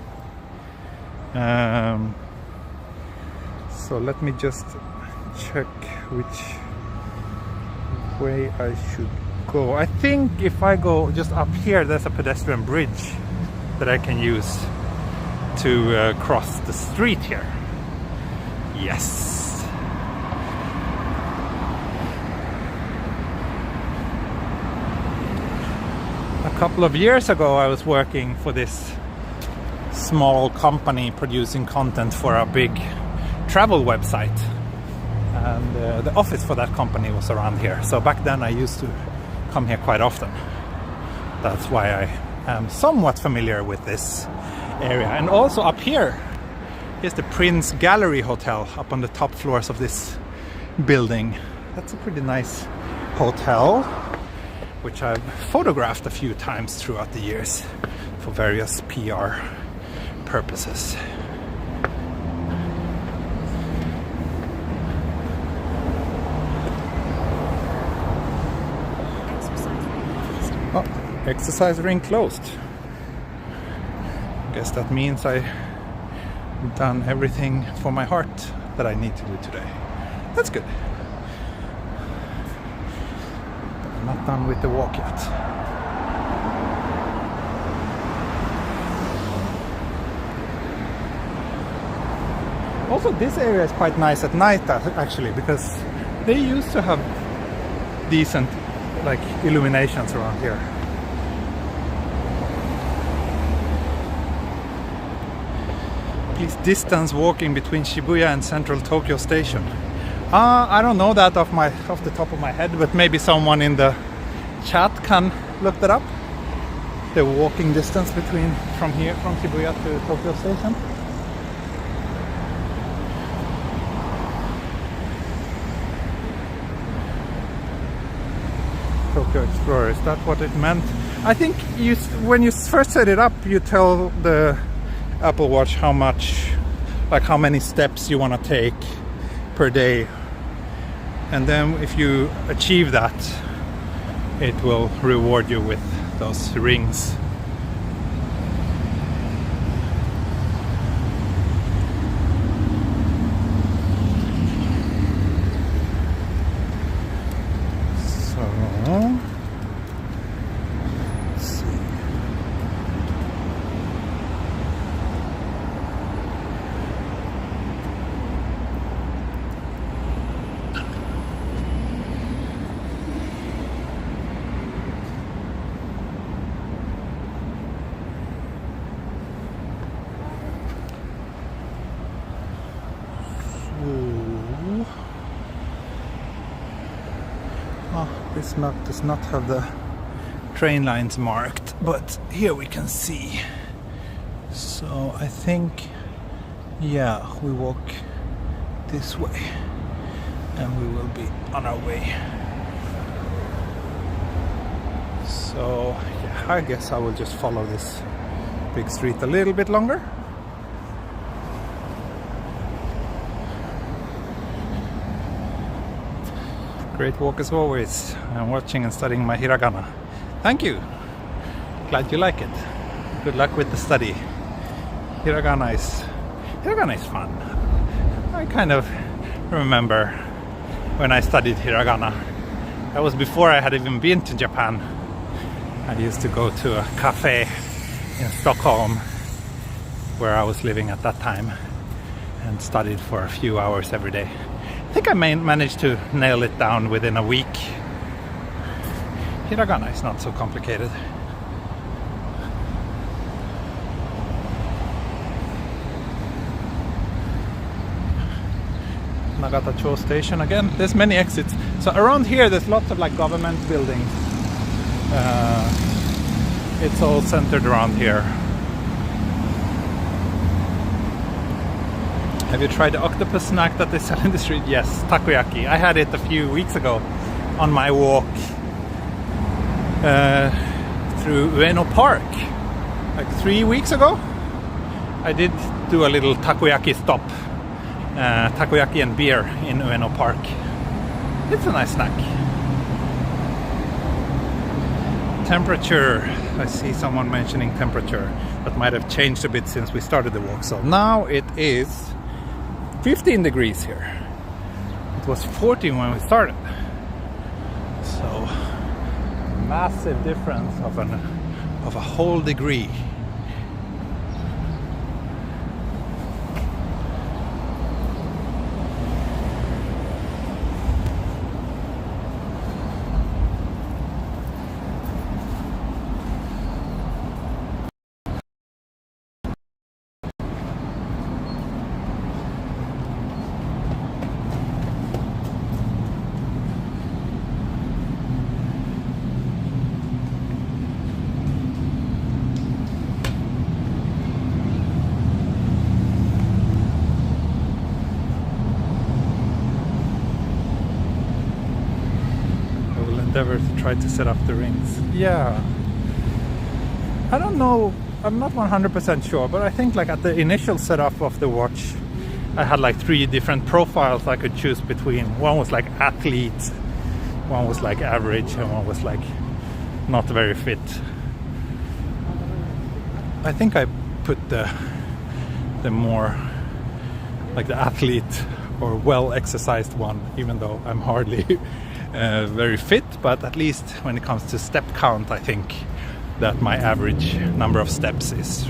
So let me just check which way I should go. I think if I go just up here, there's a pedestrian bridge that I can use to cross the street here. Yes. A couple of years ago I was working for this small company producing content for a big travel website, and the office for that company was around here. So back then I used to come here quite often. That's why I am somewhat familiar with this area. And also up here is the Prince Gallery Hotel up on the top floors of this building. That's a pretty nice hotel, which I've photographed a few times throughout the years for various PR purposes. Oh, exercise ring closed. Guess that means I've done everything for my heart that I need to do today. That's good. I'm not done with the walk yet. Also, this area is quite nice at night actually, because they used to have decent like illuminations around here. Please distance walking between Shibuya and Central Tokyo Station. I don't know that off the top of my head, but maybe someone in the chat can look that up. The walking distance from Shibuya to Tokyo Station. Tokyo Explorer, is that what it meant? I think when you first set it up, you tell the Apple Watch how many steps you want to take per day, and then if you achieve that, it will reward you with those rings. This map does not have the train lines marked, but here we can see. So I think, yeah, we walk this way and we will be on our way. So yeah, I guess I will just follow this big street a little bit longer. Great walk as always. I'm watching and studying my hiragana. Thank you. Glad you like it. Good luck with the study. Hiragana is fun. I kind of remember when I studied hiragana. That was before I had even been to Japan. I used to go to a cafe in Stockholm where I was living at that time and studied for a few hours every day. I think I managed to nail it down within a week. Hiragana is not so complicated. Nagatachua Station again. There's many exits. So around here there's lots of like government buildings. It's all centered around here. Have you tried the octopus snack that they sell in the street? Yes, takoyaki. I had it a few weeks ago on my walk through Ueno Park. Like 3 weeks ago, I did do a little takoyaki stop. Takoyaki and beer in Ueno Park. It's a nice snack. Temperature. I see someone mentioning temperature. That might have changed a bit since we started the walk. So now it is 15 degrees here. It was 14 when we started. So massive difference of a whole degree. endeavor to try to set up the rings. Yeah. I don't know, I'm not 100% sure, but I think like at the initial setup of the watch, I had like 3 different profiles I could choose between. One was like athlete, one was like average, and one was like not very fit. I think I put the more like the athlete or well exercised one, even though I'm hardly very fit, but at least when it comes to step count, I think that my average number of steps is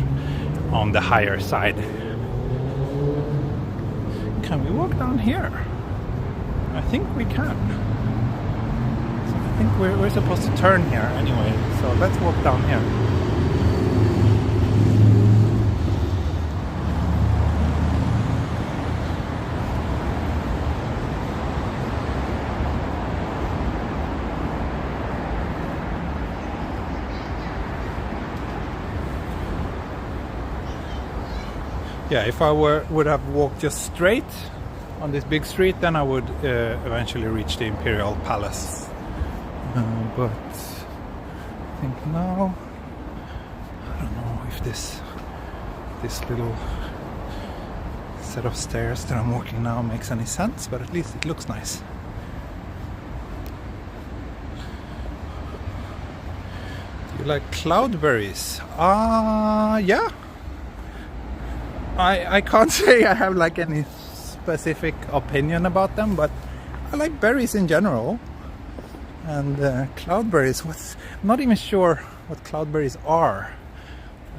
on the higher side. Can we walk down here? I think we can. So I think we're supposed to turn here anyway, so let's walk down here. Yeah, if I would have walked just straight on this big street, then I would eventually reach the Imperial Palace. But I think now, I don't know if this little set of stairs that I'm walking now makes any sense, but at least it looks nice. Do you like cloudberries? Yeah. I can't say I have like any specific opinion about them, but I like berries in general. And cloudberries, I'm not even sure what cloudberries are.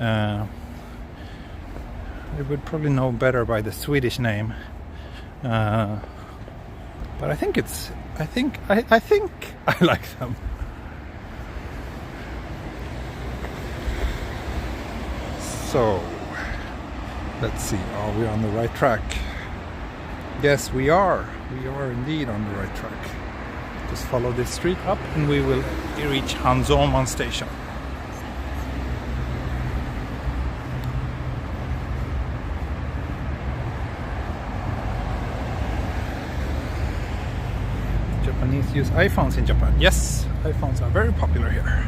I would probably know better by the Swedish name. But I think I like them. So let's see, are we on the right track? Yes, we are. We are indeed on the right track. Just follow this street up and we will reach Hanzomon Station. Japanese use iPhones in Japan. Yes, iPhones are very popular here.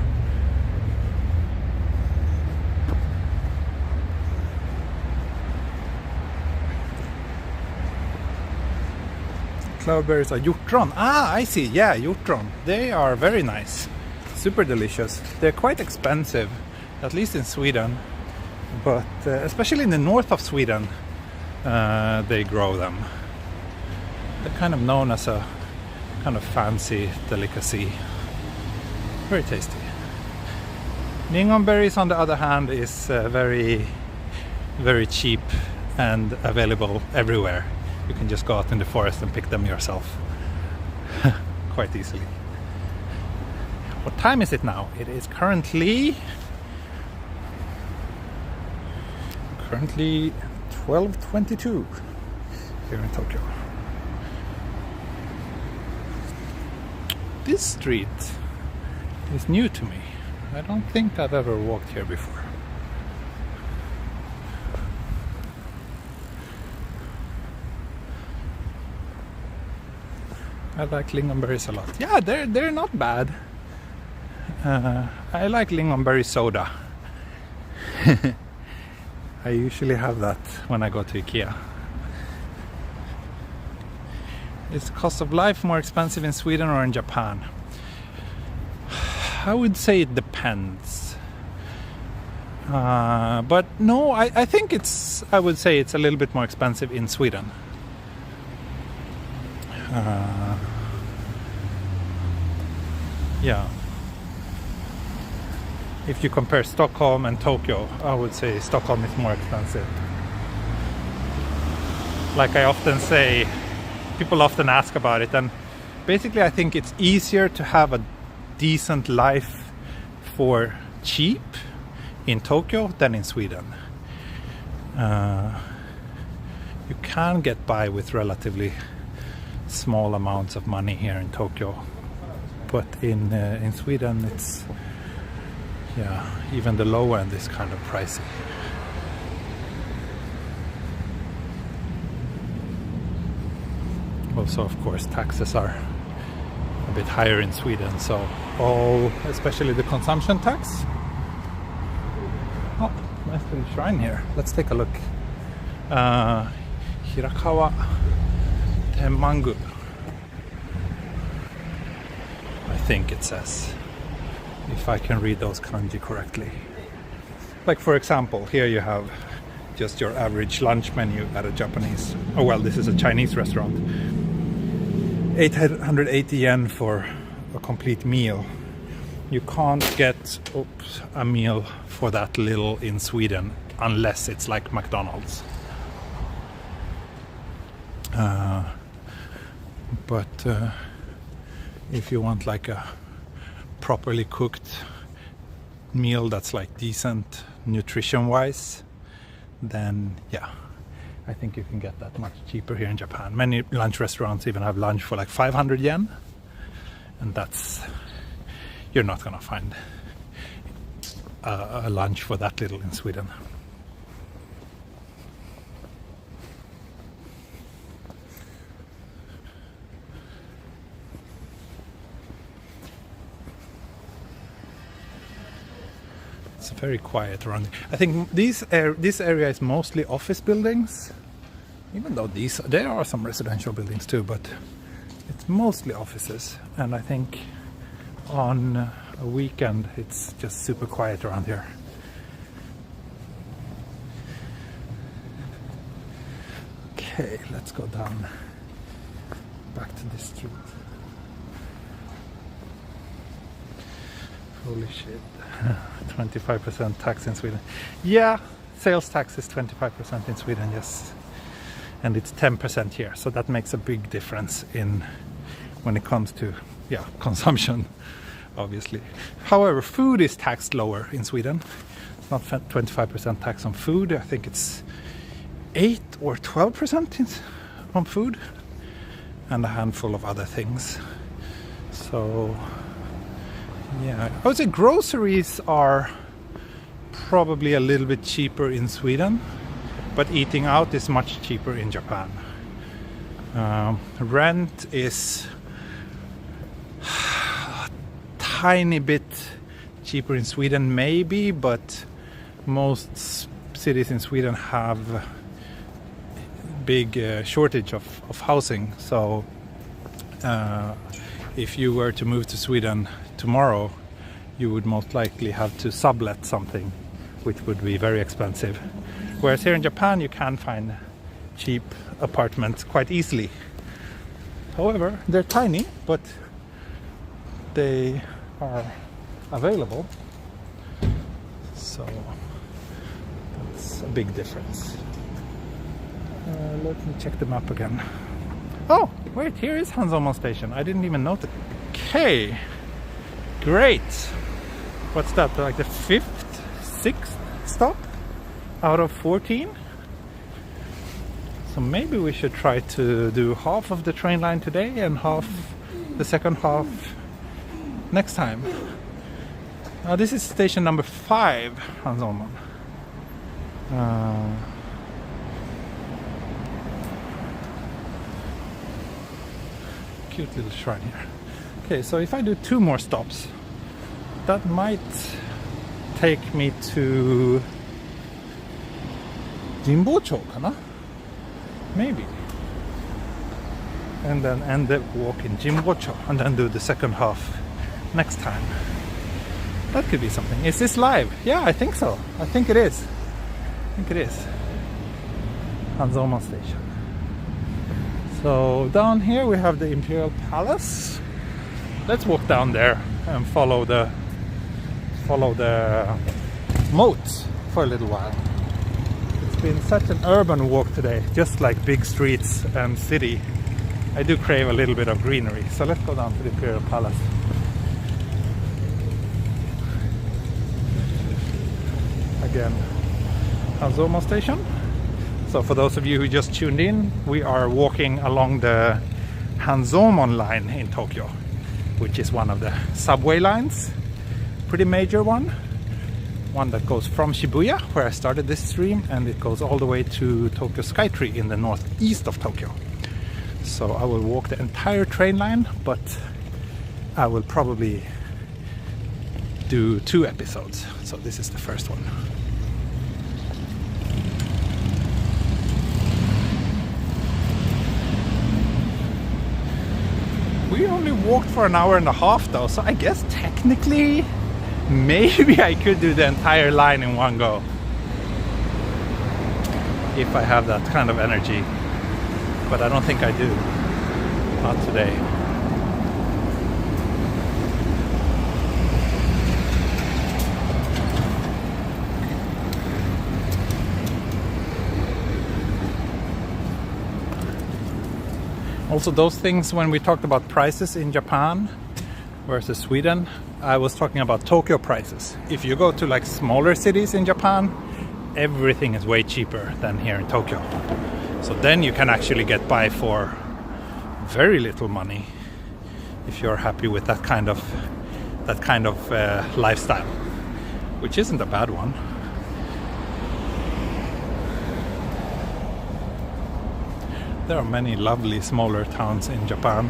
Cloudberries are hjortron. I see. Yeah, hjortron. They are very nice. Super delicious. They're quite expensive, at least in Sweden. But especially in the north of Sweden, they grow them. They're kind of known as a kind of fancy delicacy. Very tasty. Lingonberries, on the other hand, is very, very cheap and available everywhere. You can just go out in the forest and pick them yourself quite easily. What time is it now? It is currently 12:22 here in Tokyo. This street is new to me. I don't think I've ever walked here before. I like lingonberries a lot. Yeah, they're not bad. I like lingonberry soda. I usually have that when I go to IKEA. Is the cost of life more expensive in Sweden or in Japan? I would say it depends. But no, I think I would say it's a little bit more expensive in Sweden. Yeah. If you compare Stockholm and Tokyo, I would say Stockholm is more expensive. Like I often say, people often ask about it, and basically I think it's easier to have a decent life for cheap in Tokyo than in Sweden. You can get by with relatively small amounts of money here in Tokyo, but in Sweden it's, yeah, even the low end is kind of pricey. Also, of course, taxes are a bit higher in Sweden, so especially the consumption tax. Oh, nice little shrine here. Let's take a look. Hirakawa Temmangu, I think it says, if I can read those kanji correctly. Like, for example, here you have just your average lunch menu at a Japanese, oh well, this is a Chinese restaurant. 880 yen for a complete meal. You can't get a meal for that little in Sweden unless it's like McDonald's. But if you want like a properly cooked meal that's like decent nutrition wise, then yeah, I think you can get that much cheaper here in Japan. Many lunch restaurants even have lunch for like 500 yen, and that's, you're not gonna find a lunch for that little in Sweden. It's very quiet around. I think this area is mostly office buildings, even though there are some residential buildings too, but it's mostly offices. And I think on a weekend it's just super quiet around here. Okay, let's go down back to this street. Holy shit. 25% tax in Sweden. Yeah, sales tax is 25% in Sweden, yes. And it's 10% here. So that makes a big difference in when it comes to consumption, obviously. However, food is taxed lower in Sweden. It's not 25% tax on food. I think it's 8 or 12% on food, and a handful of other things. So yeah, I would say groceries are probably a little bit cheaper in Sweden, but eating out is much cheaper in Japan. Rent is a tiny bit cheaper in Sweden, maybe, but most cities in Sweden have big shortage of housing. So if you were to move to Sweden tomorrow, you would most likely have to sublet something, which would be very expensive. Whereas here in Japan you can find cheap apartments quite easily. However, they're tiny, but they are available. So that's a big difference. Let me check the map again. Oh, wait, here is Hanzomon Station. I didn't even notice. Okay, great. What's that, like the 5th, 6th stop out of 14? So maybe we should try to do half of the train line today and half the second half next time. Now this is station number 5, Hanzomon. Cute little shrine here. Okay, so if I do 2 more stops, that might take me to Jimbocho, kana? Maybe. And then end the walk in Jimbocho and then do the second half next time. That could be something. Is this live? Yeah, I think so. I think it is. Hanzomon Station. So down here we have the Imperial Palace. Let's walk down there and follow the moat for a little while. It's been such an urban walk today, just like big streets and city. I do crave a little bit of greenery. So let's go down to the Imperial Palace. Again, Hanzomon Station. So for those of you who just tuned in, we are walking along the Hanzomon line in Tokyo, which is one of the subway lines, pretty major one that goes from Shibuya, where I started this stream, and it goes all the way to Tokyo Skytree in the northeast of Tokyo. So I will walk the entire train line, but I will probably do 2 episodes. So this is the first one. We only walked for an hour and a half though, so I guess technically maybe I could do the entire line in one go. If I have that kind of energy. But I don't think I do. Not today. Also those things when we talked about prices in Japan versus Sweden, I was talking about Tokyo prices. If you go to like smaller cities in Japan, everything is way cheaper than here in Tokyo. So then you can actually get by for very little money if you're happy with that kind of lifestyle, which isn't a bad one. There are many lovely smaller towns in Japan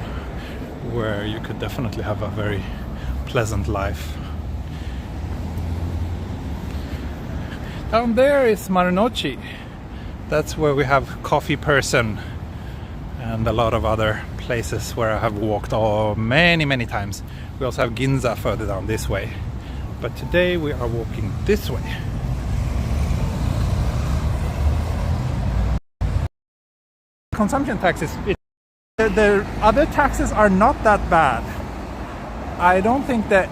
where you could definitely have a very pleasant life. Down there is Marunouchi. That's where we have Coffee Person and a lot of other places where I have walked many times. We also have Ginza further down this way. But today we are walking this way. Consumption taxes, the other taxes are not that bad. I don't think that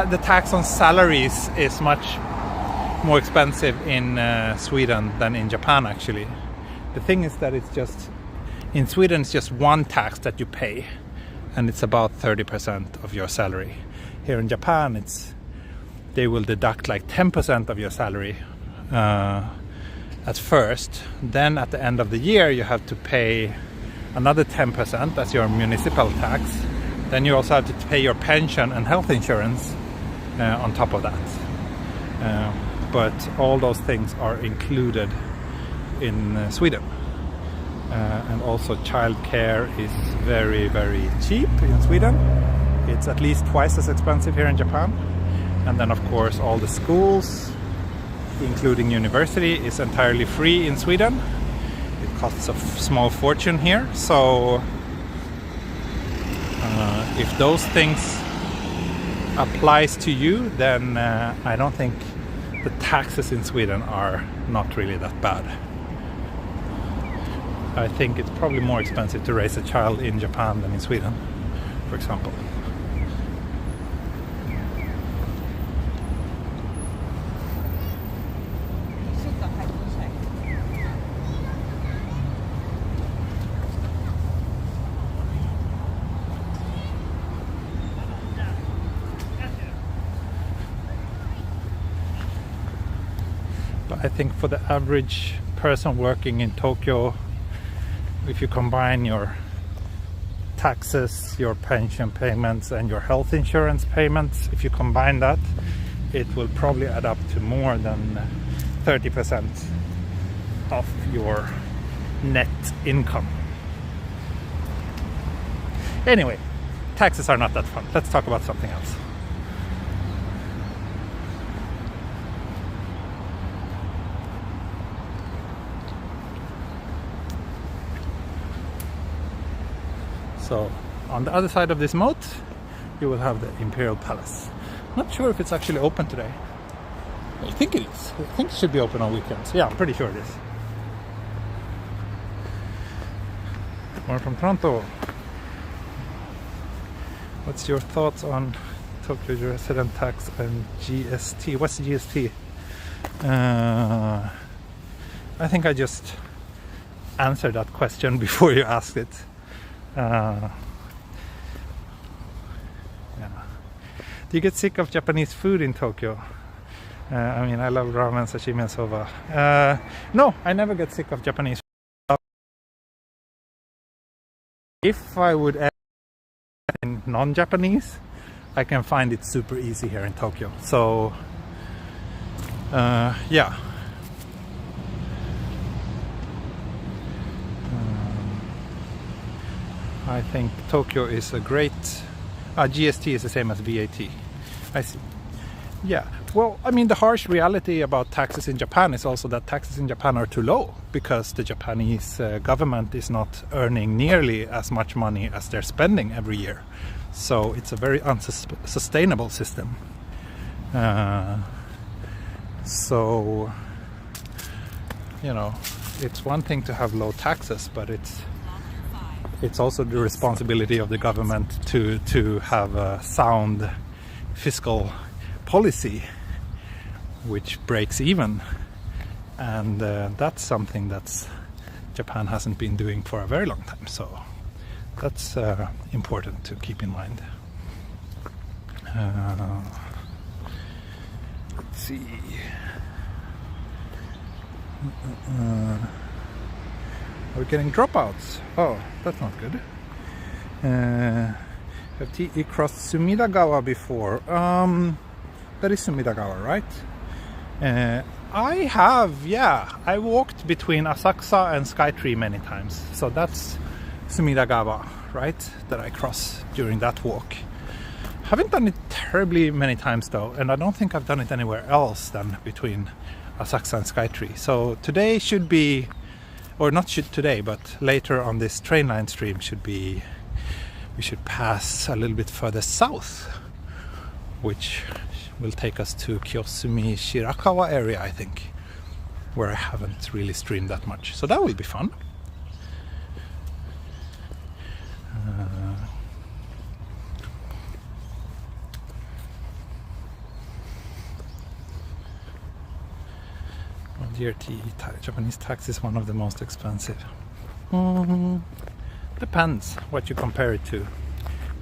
the tax on salaries is much more expensive in Sweden than in Japan actually. The thing is that it's just, in Sweden it's just one tax that you pay and it's about 30% of your salary. Here in Japan they will deduct like 10% of your salary at first, then at the end of the year you have to pay another 10% as your municipal tax. Then you also have to pay your pension and health insurance on top of that. But all those things are included in Sweden. And also childcare is very cheap in Sweden. It's at least twice as expensive here in Japan. And then of course all the schools, including university, is entirely free in Sweden. It costs a small fortune here. So if those things applies to you, then I don't think the taxes in Sweden are not really that bad. I think it's probably more expensive to raise a child in Japan than in Sweden, for example. I think for the average person working in Tokyo, if you combine your taxes, your pension payments and your health insurance payments, if you combine that, it will probably add up to more than 30% of your net income. Anyway, taxes are not that fun. Let's talk about something else. So on the other side of this moat you will have the Imperial Palace. Not sure if it's actually open today. I think it is. I think it should be open on weekends. Yeah, I'm pretty sure it is. More from Toronto. What's your thoughts on Tokyo resident tax and GST? What's GST? I think I just answered that question before you asked it. Yeah. Do you get sick of Japanese food in Tokyo? I mean, I love ramen, sashimi and soba. No, I never get sick of Japanese food. If I would add in non-Japanese, I can find it super easy here in Tokyo. So yeah. I think Tokyo is a great GST is the same as VAT. I see. Yeah, well, I mean, the harsh reality about taxes in Japan is also that taxes in Japan are too low because the Japanese government is not earning nearly as much money as they're spending every year. So it's a very unsustainable system. So, you know, it's one thing to have low taxes, but it's also the responsibility of the government to have a sound fiscal policy which breaks even, and that's something that Japan hasn't been doing for a very long time, so that's important to keep in mind. Let's see. We're getting dropouts. Oh, that's not good. Have TE crossed Sumidagawa before? That is Sumidagawa, right? I have, yeah. I walked between Asakusa and Skytree many times. So that's Sumidagawa, right? That I cross during that walk. Haven't done it terribly many times though, and I don't think I've done it anywhere else than between Asakusa and Skytree. So today should be, or not today, but later on this train line stream should be, we should pass a little bit further south, which will take us to Kiyosumi Shirakawa area, I think, where I haven't really streamed that much. So that will be fun. DRT, Japanese tax is one of the most expensive. Depends what you compare it to.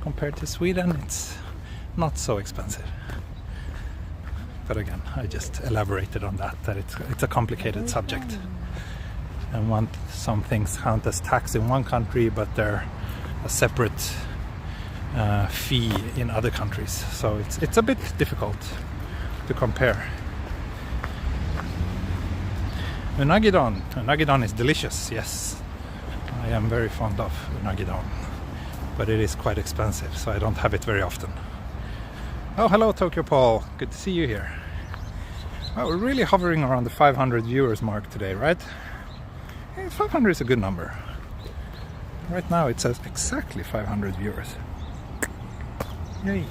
Compared to Sweden, it's not so expensive. But again, I just elaborated on that it's a complicated subject. And some things count as tax in one country, but they're a separate fee in other countries. So it's a bit difficult to compare. Unagidon. Unagidon is delicious, yes. I am very fond of unagidon. But it is quite expensive, so I don't have it very often. Oh, hello Tokyo Paul. Good to see you here. Well, we're really hovering around the 500 viewers mark today, right? 500 is a good number. Right now it says exactly 500 viewers. Yay.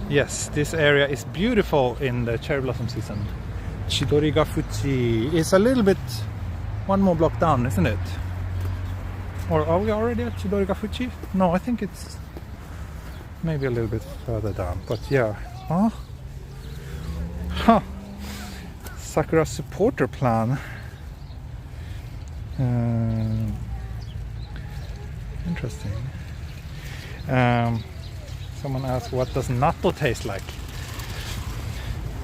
Yes, this area is beautiful in the cherry blossom season. Chidorigafuchi is a little bit one more block down, isn't it? Or are we already at Chidorigafuchi? No, I think it's maybe a little bit further down, but yeah. Huh. Sakura supporter plan. Interesting. Someone asked, what does natto taste like?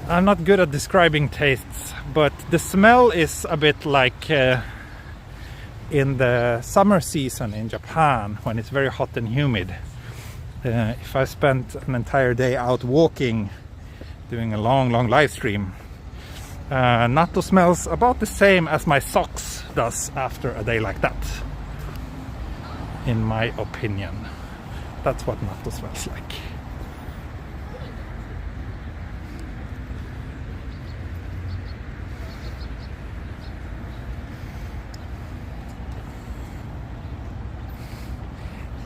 I'm not good at describing tastes, but the smell is a bit like in the summer season in Japan when it's very hot and humid. If I spent an entire day out walking, doing a long live stream, natto smells about the same as my socks does after a day like that, in my opinion. That's what natto smells like.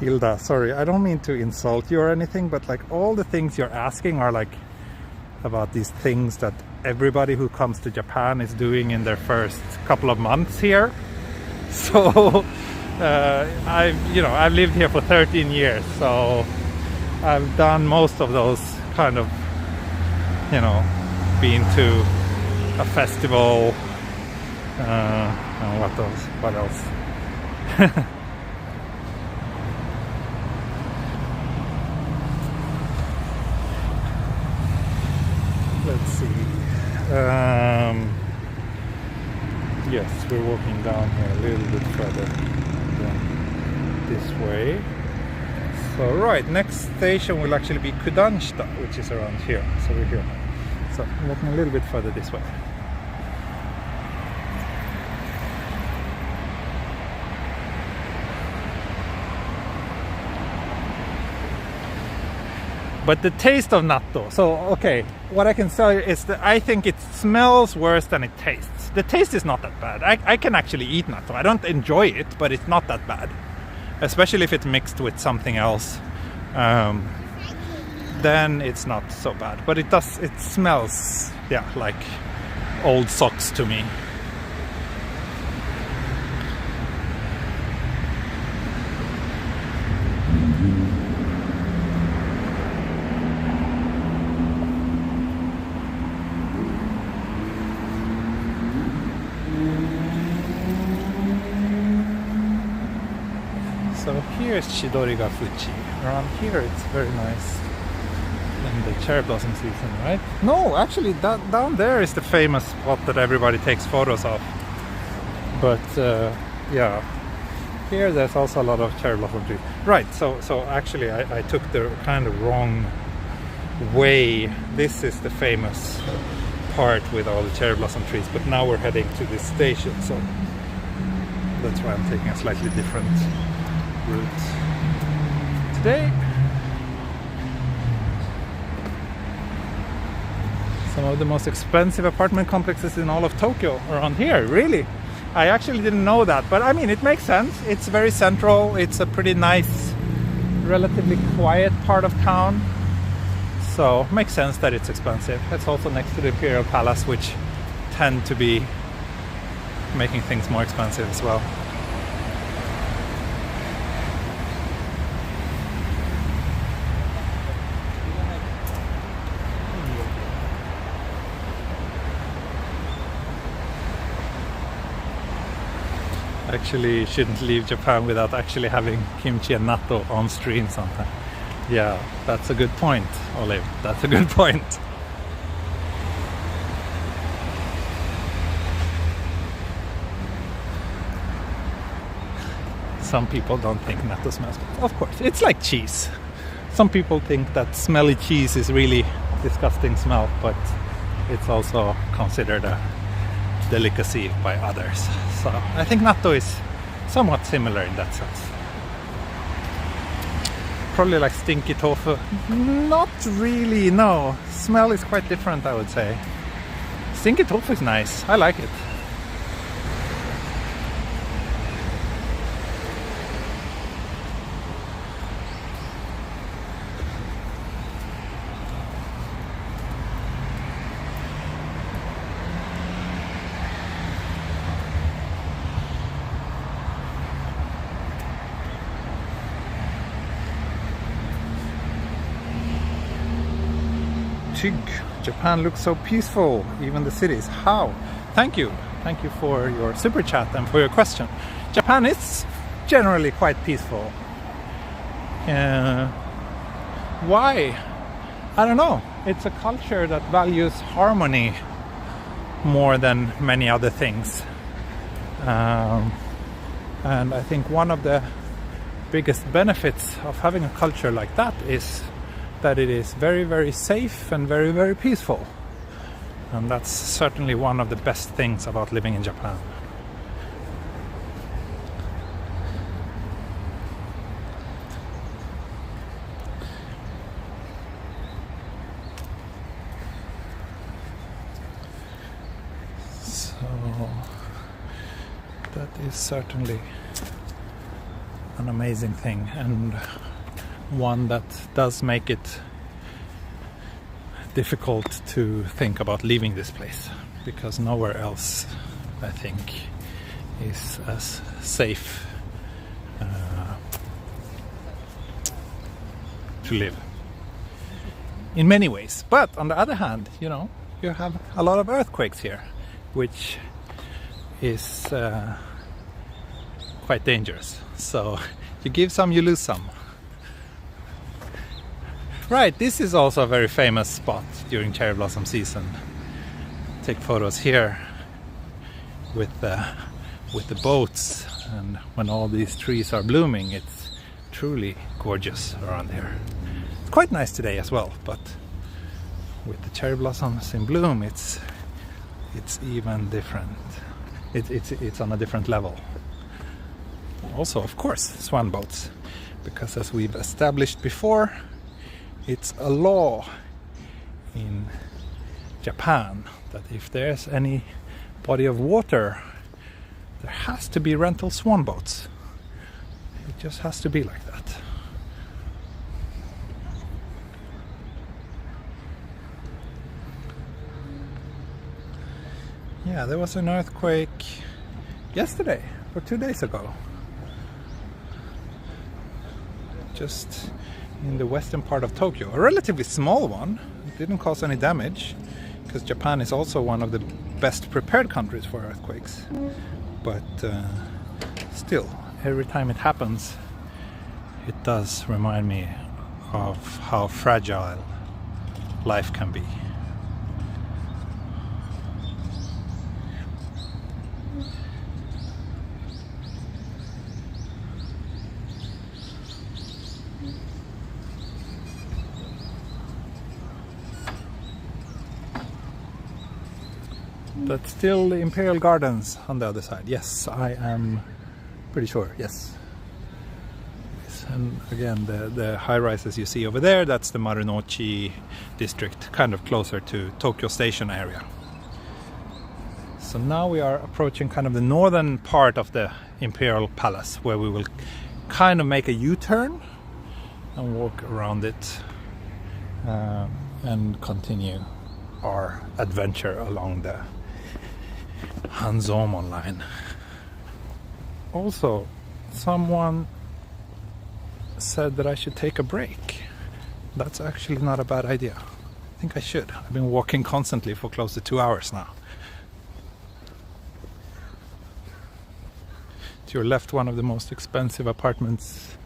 Hilda, sorry, I don't mean to insult you or anything, but like all the things you're asking are like about these things that everybody who comes to Japan is doing in their first couple of months here. So I've lived here for 13 years, so I've done most of those kind of, been to a festival, and what else? Let's see. Yes, we're walking down here a little bit further than this way. So right, next station will actually be Kudanshita, which is around here. So we're here now. So I'm walking a little bit further this way. But the taste of natto, so okay, what I can tell you is that I think it smells worse than it tastes. The taste is not that bad. I can actually eat natto. I don't enjoy it, but it's not that bad. Especially if it's mixed with something else. Then it's not so bad. But it smells, yeah, like old socks to me. So here's Chidoriga Fuji. Around here it's very nice in the cherry blossom season, right? No, actually down there is the famous spot that everybody takes photos of. But yeah, here there's also a lot of cherry blossom trees. Right, so actually I took the kind of wrong way. This is the famous part with all the cherry blossom trees, but now we're heading to this station, so that's why I'm taking a slightly different route today. Some of the most expensive apartment complexes in all of Tokyo around here, really. I actually didn't know that, but I mean, it makes sense. It's very central. It's a pretty nice, relatively quiet part of town. So it makes sense that it's expensive. It's also next to the Imperial Palace, which tend to be making things more expensive as well. Actually shouldn't leave Japan without actually having kimchi and natto on stream sometime. Yeah, that's a good point, Olive. That's a good point. Some people don't think natto smells good. Of course, it's like cheese. Some people think that smelly cheese is really disgusting smell, but it's also considered a delicacy by others. So I think natto is somewhat similar in that sense. Probably like stinky tofu. Not really, no. Smell is quite different, I would say. Stinky tofu is nice. I like it. Japan looks so peaceful, even the cities. How? Thank you for your super chat and for your question. Japan is generally quite peaceful. Why? I don't know. It's a culture that values harmony more than many other things, and I think one of the biggest benefits of having a culture like that is that it is very, very safe and very, very peaceful. And that's certainly one of the best things about living in Japan. So that is certainly an amazing thing, and one that does make it difficult to think about leaving this place, because nowhere else, I think, is as safe to live in many ways. But on the other hand, you know, you have a lot of earthquakes here, which is quite dangerous. So you give some, you lose some. Right, this is also a very famous spot during cherry blossom season. Take photos here with the boats, and when all these trees are blooming, it's truly gorgeous around here. It's quite nice today as well, but with the cherry blossoms in bloom, it's even different. It's on a different level. Also, of course, swan boats, because as we've established before, It's a law in Japan that if there's any body of water, there has to be rental swan boats. It just has to be like that. Yeah, there was an earthquake yesterday or 2 days ago. Just in the western part of Tokyo. A relatively small one. It didn't cause any damage because Japan is also one of the best prepared countries for earthquakes. But still, every time it happens, it does remind me of how fragile life can be. But still the Imperial Gardens on the other side. Yes, I am pretty sure. Yes. And again, the high-rises you see over there, that's the Marunouchi district, kind of closer to Tokyo Station area. So now we are approaching kind of the northern part of the Imperial Palace, where we will kind of make a U-turn and walk around it and continue our adventure along the Hanzomon line. Also, someone said that I should take a break. That's actually not a bad idea. I think I should. I've been walking constantly for close to 2 hours now. To your left, one of the most expensive apartments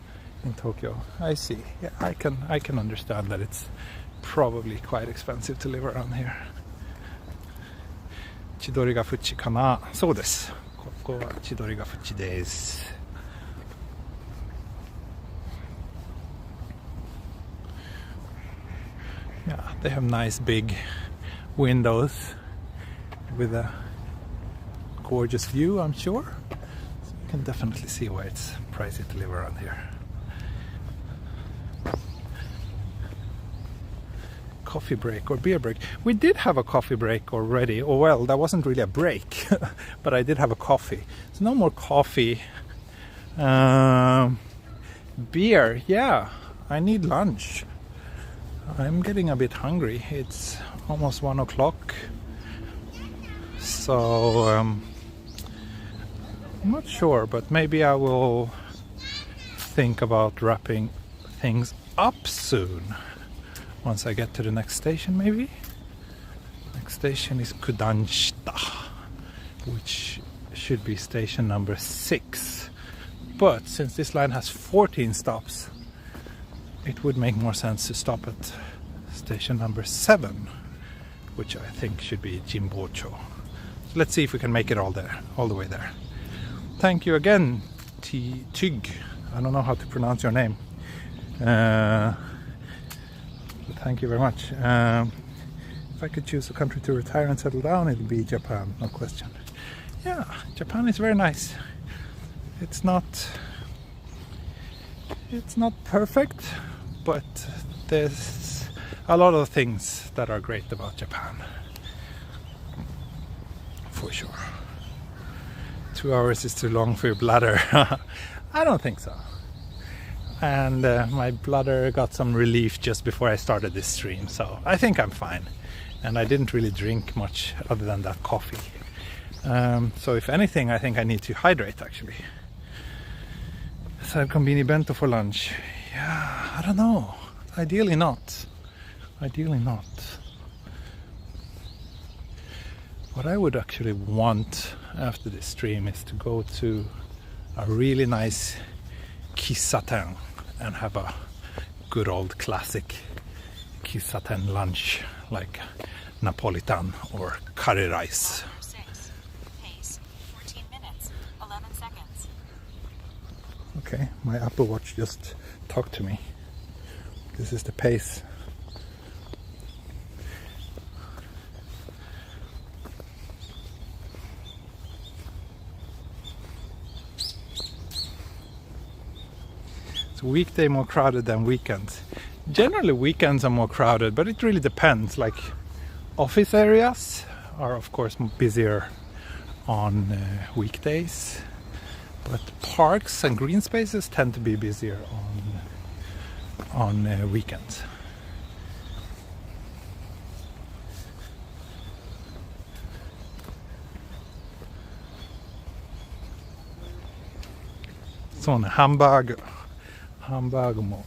in Tokyo. I see. Yeah, I can understand that it's probably quite expensive to live around here. Chidori ga fuchi kana? そうです。ここは千鳥ヶ淵です。Yeah, they have nice big windows with a gorgeous view, I'm sure. So you can definitely see why it's pricey to live around here. Coffee break or beer break. We did have a coffee break already. Oh well, that wasn't really a break, but I did have a coffee. So no more coffee. Beer, yeah, I need lunch. I'm getting a bit hungry. It's almost 1 o'clock. So I'm not sure, but maybe I will think about wrapping things up soon. Once I get to the next station, maybe. Next station is Kudanshita, which should be station number 6. But since this line has 14 stops, it would make more sense to stop at station number 7, which I think should be Jimbocho. So let's see if we can make it all the way there. Thank you again, Tig. I don't know how to pronounce your name. Thank you very much. If I could choose a country to retire and settle down, it would be Japan, no question. Yeah, Japan is very nice. It's not perfect, but there's a lot of things that are great about Japan. For sure. 2 hours is too long for your bladder. I don't think so. And my bladder got some relief just before I started this stream, so I think I'm fine. And I didn't really drink much other than that coffee. So if anything, I think I need to hydrate actually. So I have konbini bento for lunch. Yeah, I don't know. Ideally not. Ideally not. What I would actually want after this stream is to go to a really nice kissaten and have a good old classic kissaten lunch like Napolitan or curry rice. Pace 14 minutes 11 seconds. Okay, my Apple Watch just talked to me. This is the pace. Weekday more crowded than weekends. Generally weekends are more crowded, but it really depends. Like office areas are of course busier on weekdays, but parks and green spaces tend to be busier on weekends. So ね、ハンバーグも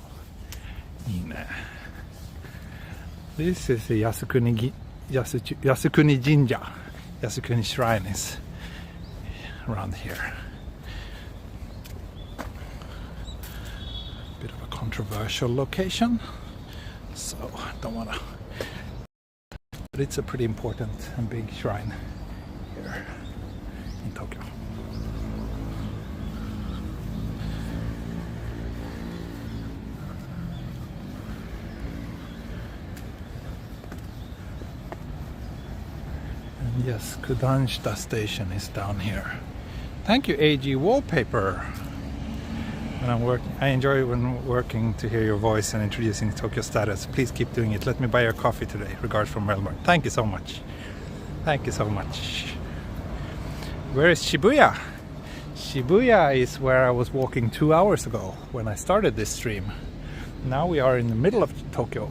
いいね。This is the Yasukuni Jinja. Yasukuni Shrine is around here. Bit of a controversial location, so I don't want to. But it's a pretty important and big shrine here in Tokyo. Yes, Nagatachua Station is down here. Thank you, AG Wallpaper. When I enjoy when working to hear your voice and introducing Tokyo status. Please keep doing it. Let me buy your coffee today. Regards from Melbourne. Thank you so much. Thank you so much. Where is Shibuya? Shibuya is where I was walking 2 hours ago when I started this stream. Now we are in the middle of Tokyo,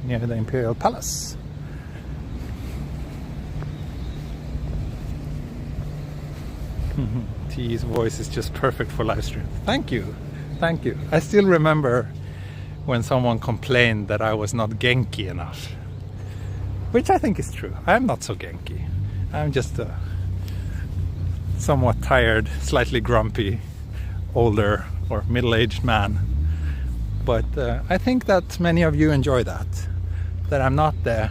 near the Imperial Palace. T's voice is just perfect for live stream. Thank you. Thank you. I still remember when someone complained that I was not Genki enough. Which I think is true. I'm not so Genki. I'm just a somewhat tired, slightly grumpy, older or middle-aged man. But I think that many of you enjoy that. That I'm not the...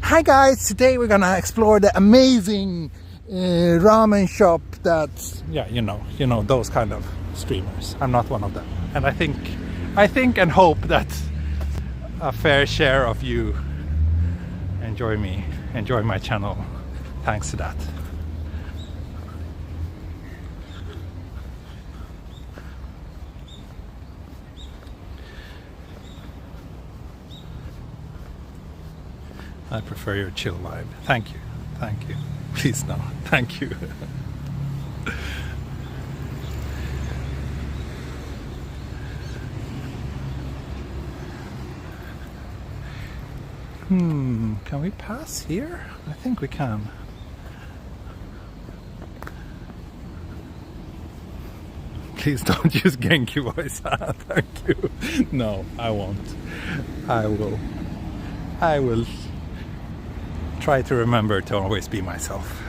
Hi guys, today we're gonna explore the amazing ramen shop that, yeah, you know those kind of streamers. I'm not one of them, and I think and hope that a fair share of you enjoy my channel thanks to that. I prefer your chill vibe. Thank you. Please no, thank you. Can we pass here? I think we can. Please don't use Genki voice. Thank you. No, I won't. I will try to remember to always be myself.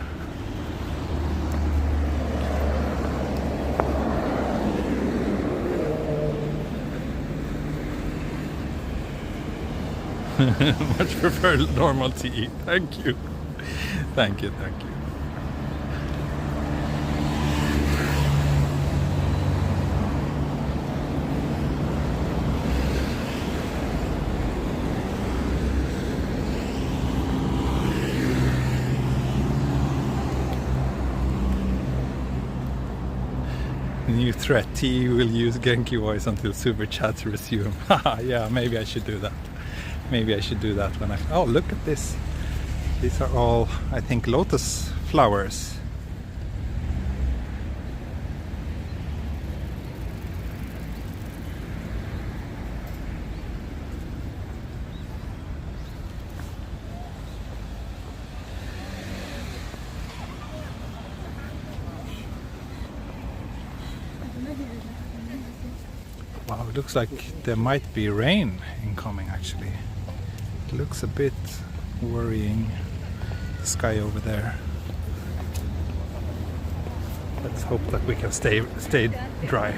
Much prefer normal tea. Thank you. Thank you. New threat, T will use Genki voice until super chats resume. Yeah, maybe I should do that. When I... Oh, look at this. These are all, I think, lotus flowers. Wow, it looks like there might be rain incoming actually. It looks a bit worrying, the sky over there. Let's hope that we can stay dry.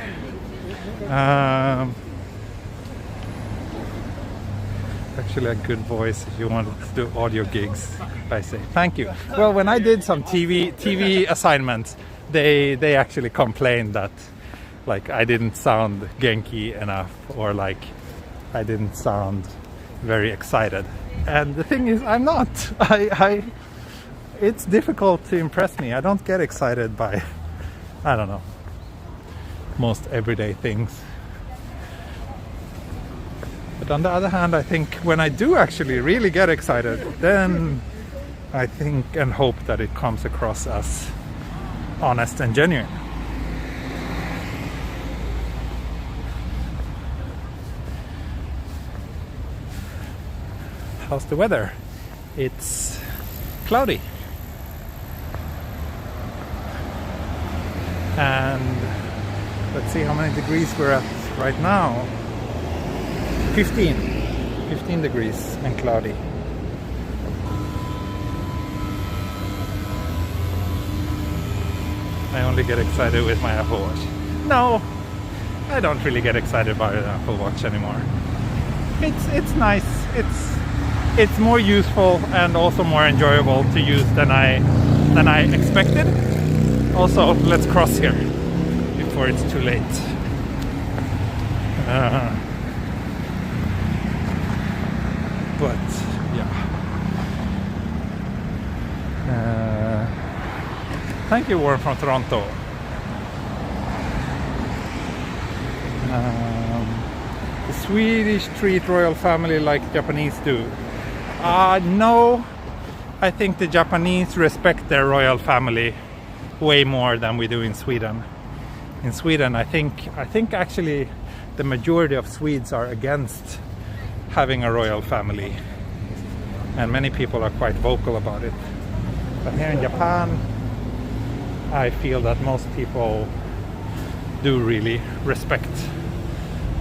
Actually a good voice if you want to do audio gigs, I say. Thank you. Well, when I did some TV assignments, they actually complained that like I didn't sound Genki enough, or like I didn't sound very excited. And the thing is, I'm not. It's difficult to impress me. I don't get excited by, I don't know, most everyday things. But on the other hand, I think when I do actually really get excited, then I think and hope that it comes across as honest and genuine. How's the weather? It's cloudy. And let's see how many degrees we're at right now. 15 degrees and cloudy. I only get excited with my Apple Watch. No, I don't really get excited by the Apple Watch anymore. It's nice. It's more useful and also more enjoyable to use than I expected. Also, let's cross here before it's too late. But yeah. Thank you, Warren from Toronto. The Swedish treat royal family like Japanese do. No, I think the Japanese respect their royal family way more than we do in Sweden. In Sweden, I think actually the majority of Swedes are against having a royal family, and many people are quite vocal about it. But here in Japan, I feel that most people do really respect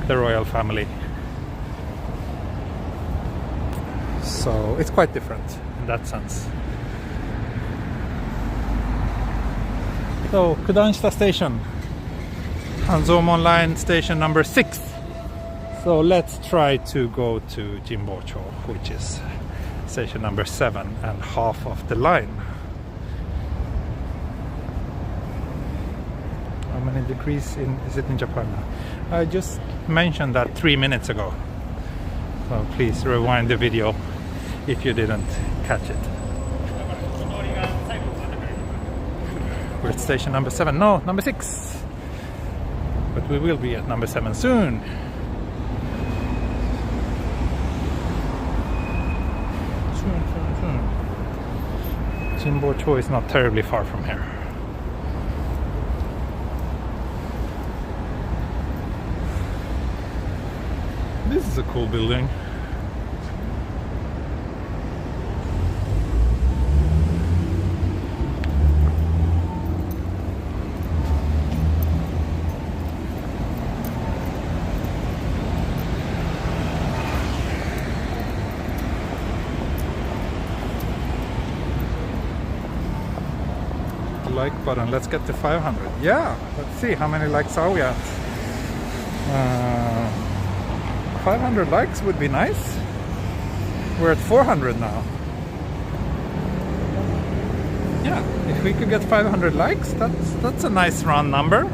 the royal family. So it's quite different in that sense. So, Nagatachua Station, Hanzomon line station number 6. So let's try to go to Jimbocho, which is station number 7 and half of the line. How many degrees is it in Japan now? I just mentioned that 3 minutes ago. So please rewind the video if you didn't catch it. We're at station number 7. No, number 6. But we will be at number 7 soon. Jimbocho is not terribly far from here. This is a cool building. Like button. Let's get to 500. Yeah, let's see how many likes are we at. 500 likes would be nice. We're at 400 now. Yeah, if we could get 500 likes, that's a nice round number.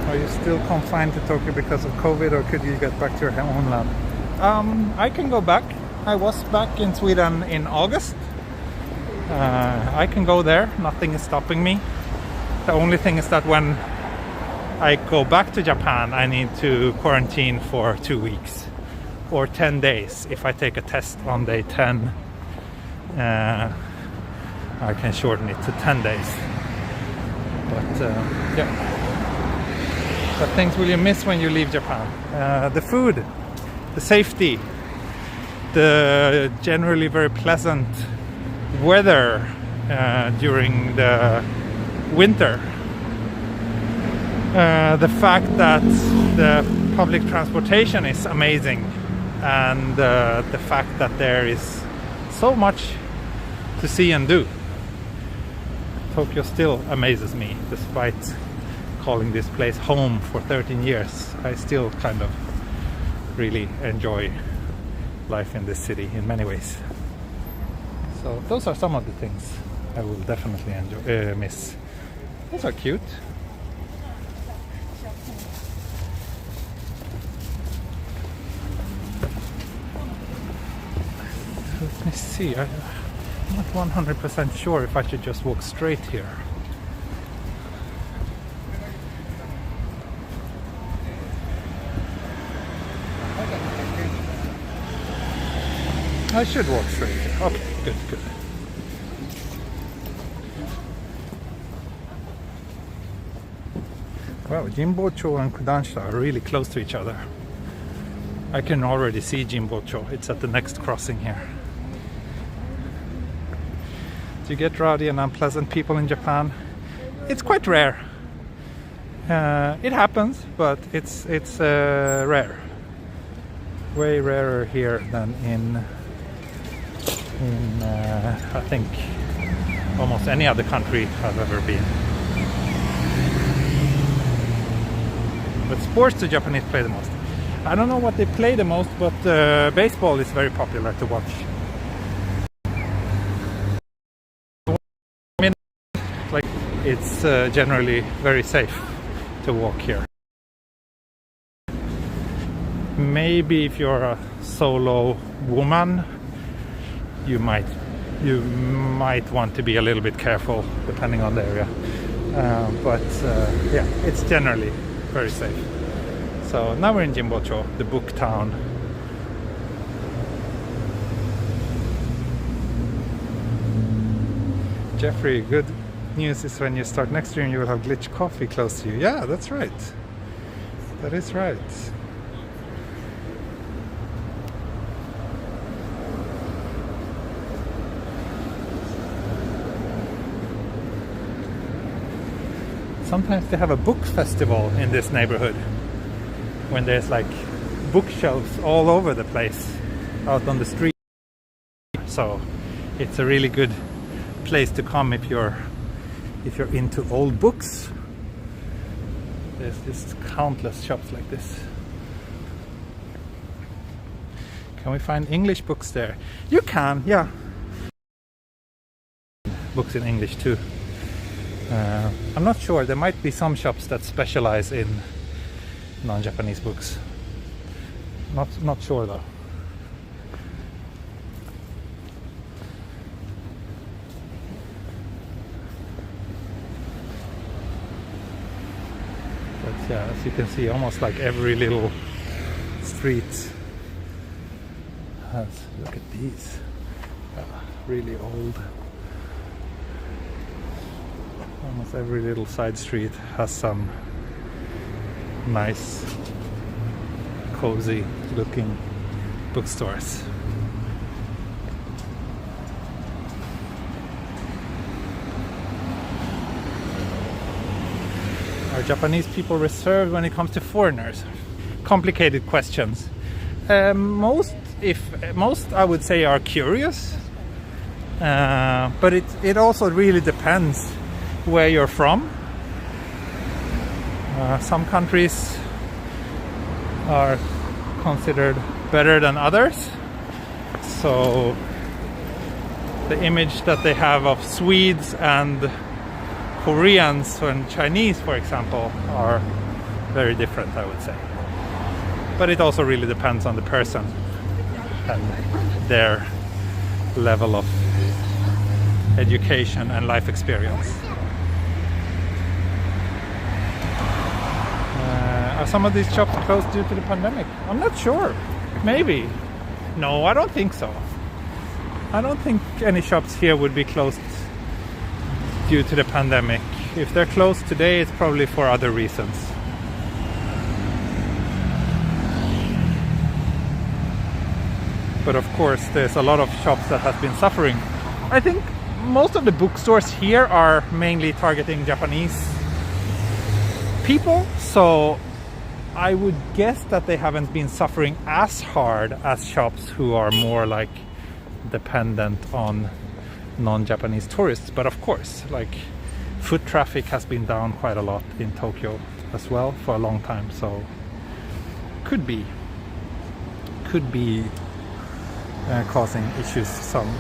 Are you still confined to Tokyo because of COVID, or could you get back to your homeland? I can go back. I was back in Sweden in August. I can go there. Nothing is stopping me. The only thing is that when I go back to Japan, I need to quarantine for 2 weeks or 10 days. If I take a test on day 10, I can shorten it to 10 days. But yeah. What things will you miss when you leave Japan? The food, the safety, the generally very pleasant weather during the winter. The fact that the public transportation is amazing, and the fact that there is so much to see and do. Tokyo still amazes me, despite calling this place home for 13 years. I still kind of really enjoy life in this city in many ways. So those are some of the things I will definitely miss. Those are cute. Let me see. I'm not 100% sure if I should just walk straight here. I should walk straight here. Okay, good, good. Well, Jimbocho and Kodansha are really close to each other. I can already see Jimbocho. It's at the next crossing here. Do you get rowdy and unpleasant people in Japan? It's quite rare. It happens, but it's rare. Way rarer here than in I think almost any other country I've ever been. But sports the Japanese play the most. I don't know what they play the most, but baseball is very popular to watch. I mean, like it's generally very safe to walk here. Maybe if you're a solo woman, you might want to be a little bit careful depending on the area. But yeah, it's generally very safe. So now we're in Jimbocho, the book town. Jeffrey, good news is when you start next year you will have Glitch Coffee close to you. Yeah, that's right. That is right. Sometimes they have a book festival in this neighborhood when there's like bookshelves all over the place out on the street. So it's a really good place to come if you're into old books. There's just countless shops like this. Can we find English books there? You can, yeah. Books in English too. I'm not sure. There might be some shops that specialize in non-Japanese books. Not sure though. But yeah, as you can see, almost like every little street has. Look at these. Really old. Almost every little side street has some nice, cozy looking bookstores. Are Japanese people reserved when it comes to foreigners? Complicated questions. Most I would say are curious, but it also really depends where you're from. Some countries are considered better than others, so the image that they have of Swedes and Koreans and Chinese, for example, are very different, I would say. But it also really depends on the person and their level of education and life experience. Are some of these shops closed due to the pandemic? I'm not sure. Maybe. No, I don't think so. I don't think any shops here would be closed due to the pandemic. If they're closed today, it's probably for other reasons. But of course, there's a lot of shops that have been suffering. I think most of the bookstores here are mainly targeting Japanese people, so I would guess that they haven't been suffering as hard as shops who are more like dependent on non-Japanese tourists. But of course, like foot traffic has been down quite a lot in Tokyo as well for a long time, so could be causing issues some.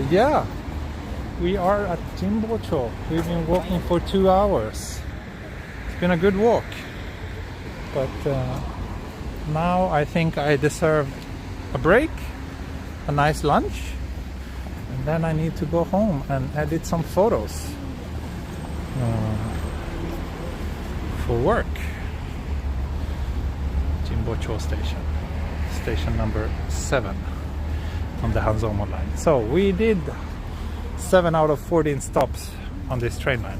Yeah, we are at Jimbocho. We've been walking for 2 hours. It's been a good walk, but now I think I deserve a break, a nice lunch, and then I need to go home and edit some photos for work. Jimbocho Station, station number 7 on the Hanzomon line. So we did 7 out of 14 stops on this train line.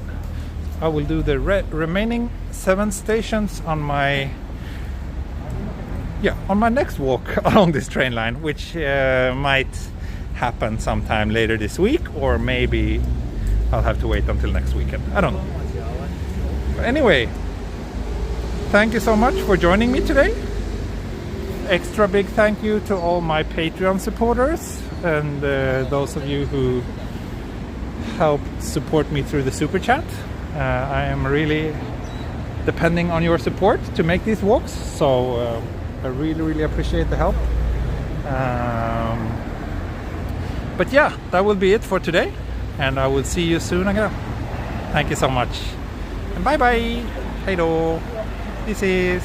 I will do the remaining 7 stations on my next walk along this train line, which might happen sometime later this week, or maybe I'll have to wait until next weekend. I don't know. But anyway, thank you so much for joining me today. Extra big thank you to all my Patreon supporters and those of you who helped support me through the super chat. I am really depending on your support to make these walks, so I really appreciate the help. But yeah, that will be it for today, and I will see you soon again. Thank you so much, and bye bye. Hello, this is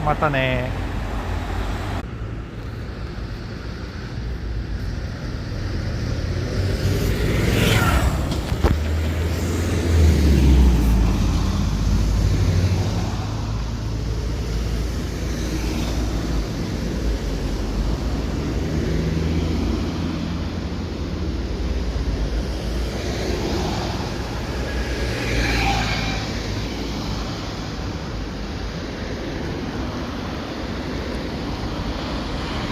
Mata ne.